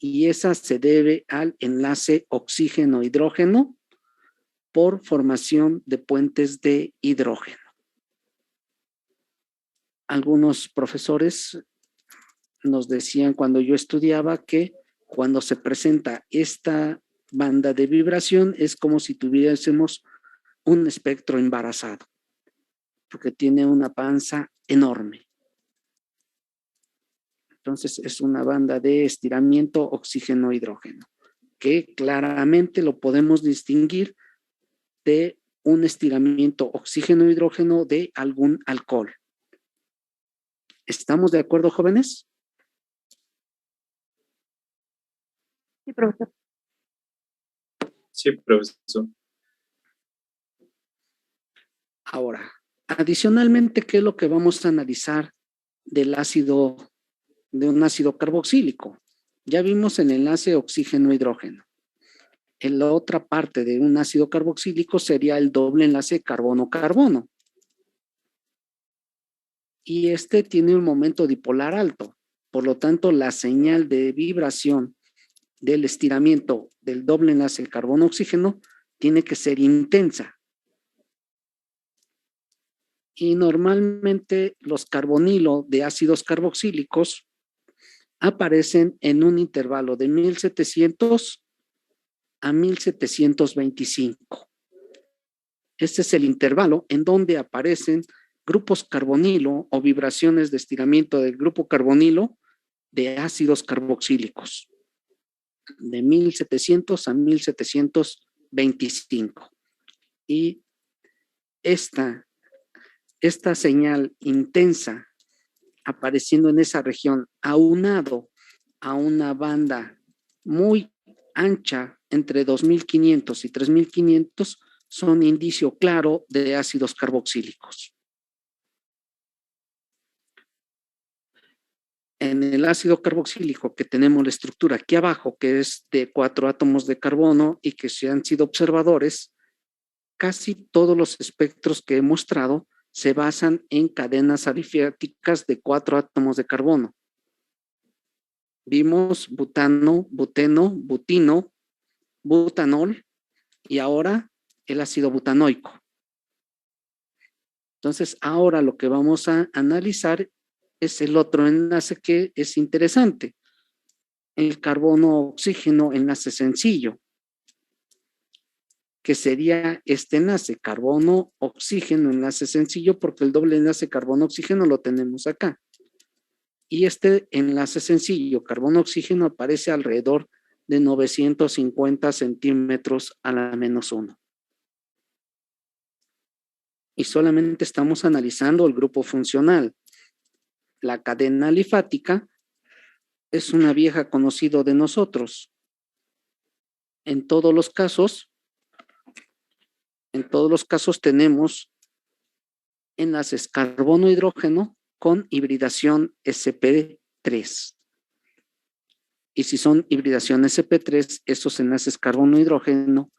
Speaker 1: Y esa se debe al enlace oxígeno-hidrógeno por formación de puentes de hidrógeno. Algunos profesores nos decían cuando yo estudiaba que cuando se presenta esta banda de vibración es como si tuviésemos un espectro embarazado, porque tiene una panza enorme. Entonces es una banda de estiramiento oxígeno-hidrógeno, que claramente lo podemos distinguir de un estiramiento oxígeno-hidrógeno de algún alcohol. ¿Estamos de acuerdo, jóvenes?
Speaker 2: Sí, profesor.
Speaker 5: Sí, profesor.
Speaker 1: Ahora, adicionalmente, ¿qué es lo que vamos a analizar del ácido, de un ácido carboxílico? Ya vimos el enlace oxígeno-hidrógeno. En la otra parte de un ácido carboxílico sería el doble enlace carbono-carbono. Y este tiene un momento dipolar alto. Por lo tanto, la señal de vibración del estiramiento del doble enlace carbono-oxígeno tiene que ser intensa. Y normalmente los carbonilo de ácidos carboxílicos aparecen en un intervalo de 1700 a 1725. Este es el intervalo en donde aparecen grupos carbonilo o vibraciones de estiramiento del grupo carbonilo de ácidos carboxílicos, de 1700 a 1725. Y esta señal intensa apareciendo en esa región, aunado a una banda muy ancha entre 2500 y 3500, son indicio claro de ácidos carboxílicos. En el ácido carboxílico que tenemos la estructura aquí abajo, que es de 4 átomos de carbono y que se han sido observadores, casi todos los espectros que he mostrado se basan en cadenas alifáticas de 4 átomos de carbono. Vimos butano, buteno, butino, butanol y ahora el ácido butanoico. Entonces, ahora lo que vamos a analizar es el otro enlace que es interesante. El carbono-oxígeno enlace sencillo, que sería este enlace, carbono-oxígeno enlace sencillo, porque el doble enlace carbono-oxígeno lo tenemos acá. Y este enlace sencillo, carbono-oxígeno, aparece alrededor de 950 centímetros a la -1. Y solamente estamos analizando el grupo funcional. La cadena alifática es una vieja conocida de nosotros. En todos los casos tenemos enlaces carbono-hidrógeno con hibridación sp3. Y si son hibridación sp3, esos enlaces carbono-hidrógeno,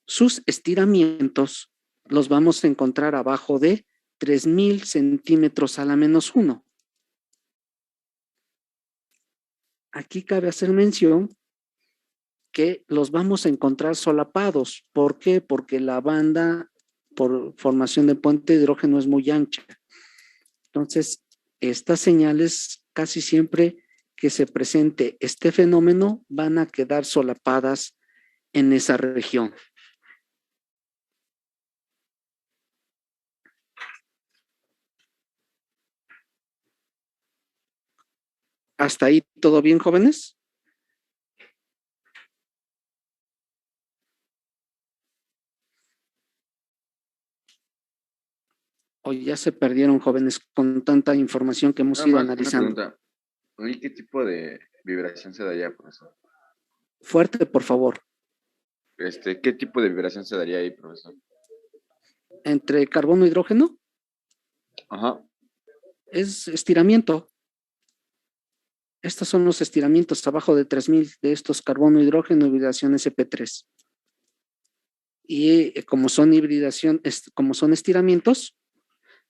Speaker 1: sus estiramientos los vamos a encontrar abajo de 3000 centímetros a la -1. Aquí cabe hacer mención que los vamos a encontrar solapados. ¿Por qué? Porque la banda por formación de puente de hidrógeno es muy ancha. Entonces, estas señales casi siempre que se presente este fenómeno van a quedar solapadas en esa región. ¿Hasta ahí todo bien, jóvenes? ¿O ya se perdieron, jóvenes, con tanta información que hemos ido analizando?
Speaker 6: Una pregunta. ¿Y qué tipo de vibración se daría, profesor?
Speaker 1: Fuerte, por favor.
Speaker 6: ¿Qué tipo de vibración se daría ahí, profesor?
Speaker 1: Entre carbono e hidrógeno
Speaker 6: Ajá.
Speaker 1: es estiramiento. Estos son los estiramientos abajo de 3000 de estos carbono, hidrógeno, hibridación sp3. Y como son como son estiramientos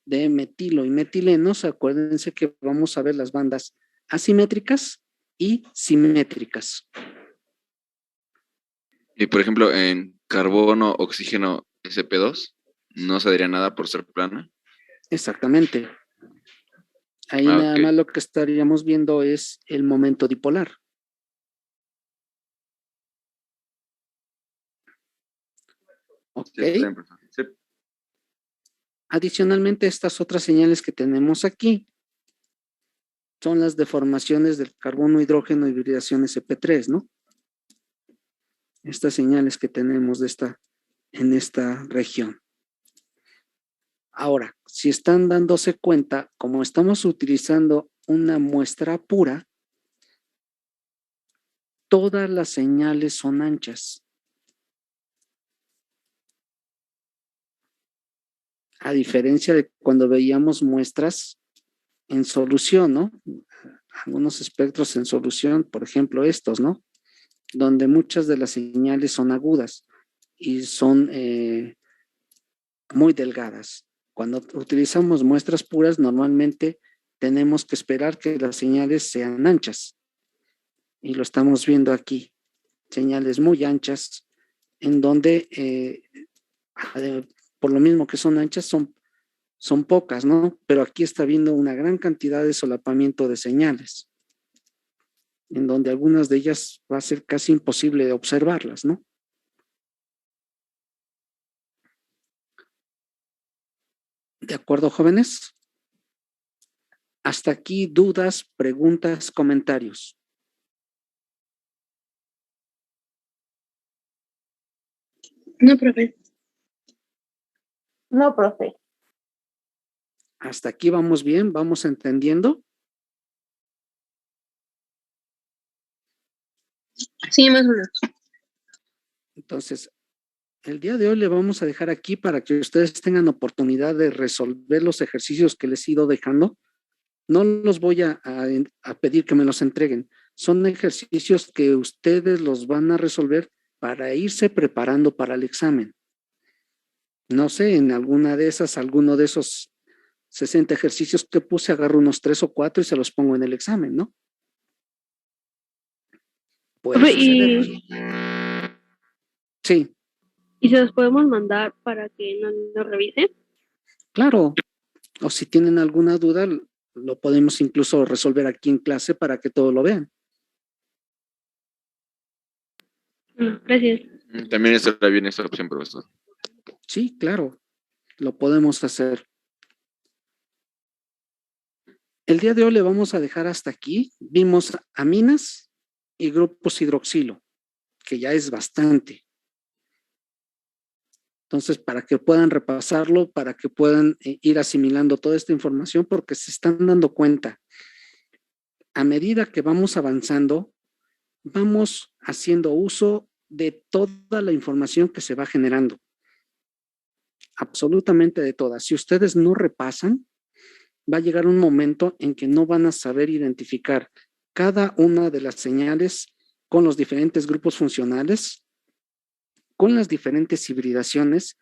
Speaker 1: de metilo y metilenos, acuérdense que vamos a ver las bandas asimétricas y simétricas.
Speaker 3: Y por ejemplo, en carbono, oxígeno, sp2, no se daría nada por ser plana.
Speaker 1: Exactamente. Ahí nada más lo que estaríamos viendo es el momento dipolar. Ok.
Speaker 6: Sí.
Speaker 1: Adicionalmente, estas otras señales que tenemos aquí son las deformaciones del carbono, hidrógeno, hibridación sp3, ¿no? Estas señales que tenemos en esta región. Ahora, si están dándose cuenta, como estamos utilizando una muestra pura, todas las señales son anchas. A diferencia de cuando veíamos muestras en solución, ¿no? Algunos espectros en solución, por ejemplo estos, ¿no? Donde muchas de las señales son agudas y son muy delgadas. Cuando utilizamos muestras puras, normalmente tenemos que esperar que las señales sean anchas. Y lo estamos viendo aquí. Señales muy anchas, en donde, por lo mismo que son anchas, son pocas, ¿no? Pero aquí está viendo una gran cantidad de solapamiento de señales, en donde algunas de ellas va a ser casi imposible de observarlas, ¿no? ¿De acuerdo, jóvenes? Hasta aquí, dudas, preguntas, comentarios.
Speaker 2: No, profe.
Speaker 4: No, profe.
Speaker 1: Hasta aquí vamos bien, vamos entendiendo.
Speaker 2: Sí, más o menos.
Speaker 1: Entonces, el día de hoy le vamos a dejar aquí para que ustedes tengan oportunidad de resolver los ejercicios que les he ido dejando. No los voy a pedir que me los entreguen. Son ejercicios que ustedes los van a resolver para irse preparando para el examen. No sé, en alguno de esos 60 ejercicios que puse, agarro unos 3 o 4 y se los pongo en el examen, ¿no? Puede suceder. Sí.
Speaker 2: ¿Y se los podemos mandar para que nos lo revise?
Speaker 1: Claro, O si tienen alguna duda, lo podemos incluso resolver aquí en clase para que todos lo vean.
Speaker 2: Gracias.
Speaker 6: También estará bien esta opción, profesor.
Speaker 1: Sí, claro, lo podemos hacer. El día de hoy le vamos a dejar hasta aquí. Vimos aminas y grupos hidroxilo, que ya es bastante. Entonces, para que puedan repasarlo, para que puedan ir asimilando toda esta información, porque se están dando cuenta. A medida que vamos avanzando, vamos haciendo uso de toda la información que se va generando. Absolutamente de toda. Si ustedes no repasan, va a llegar un momento en que no van a saber identificar cada una de las señales con los diferentes grupos funcionales, con las diferentes hibridaciones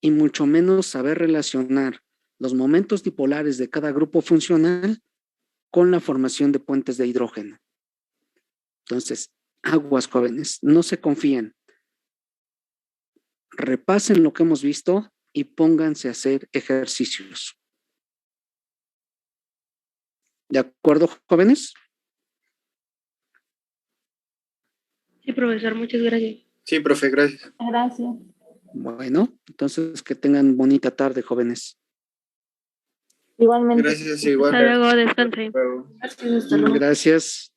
Speaker 1: y mucho menos saber relacionar los momentos dipolares de cada grupo funcional con la formación de puentes de hidrógeno. Entonces, aguas, jóvenes, no se confíen. Repasen lo que hemos visto y pónganse a hacer ejercicios. ¿De acuerdo, jóvenes?
Speaker 2: Sí, profesor, muchas gracias.
Speaker 5: Sí, profe, gracias.
Speaker 4: Gracias.
Speaker 1: Bueno, entonces que tengan bonita tarde, jóvenes.
Speaker 4: Igualmente.
Speaker 5: Gracias, igual.
Speaker 2: Hasta luego, descansen.
Speaker 5: Luego.
Speaker 4: Gracias, hasta luego.
Speaker 1: Gracias.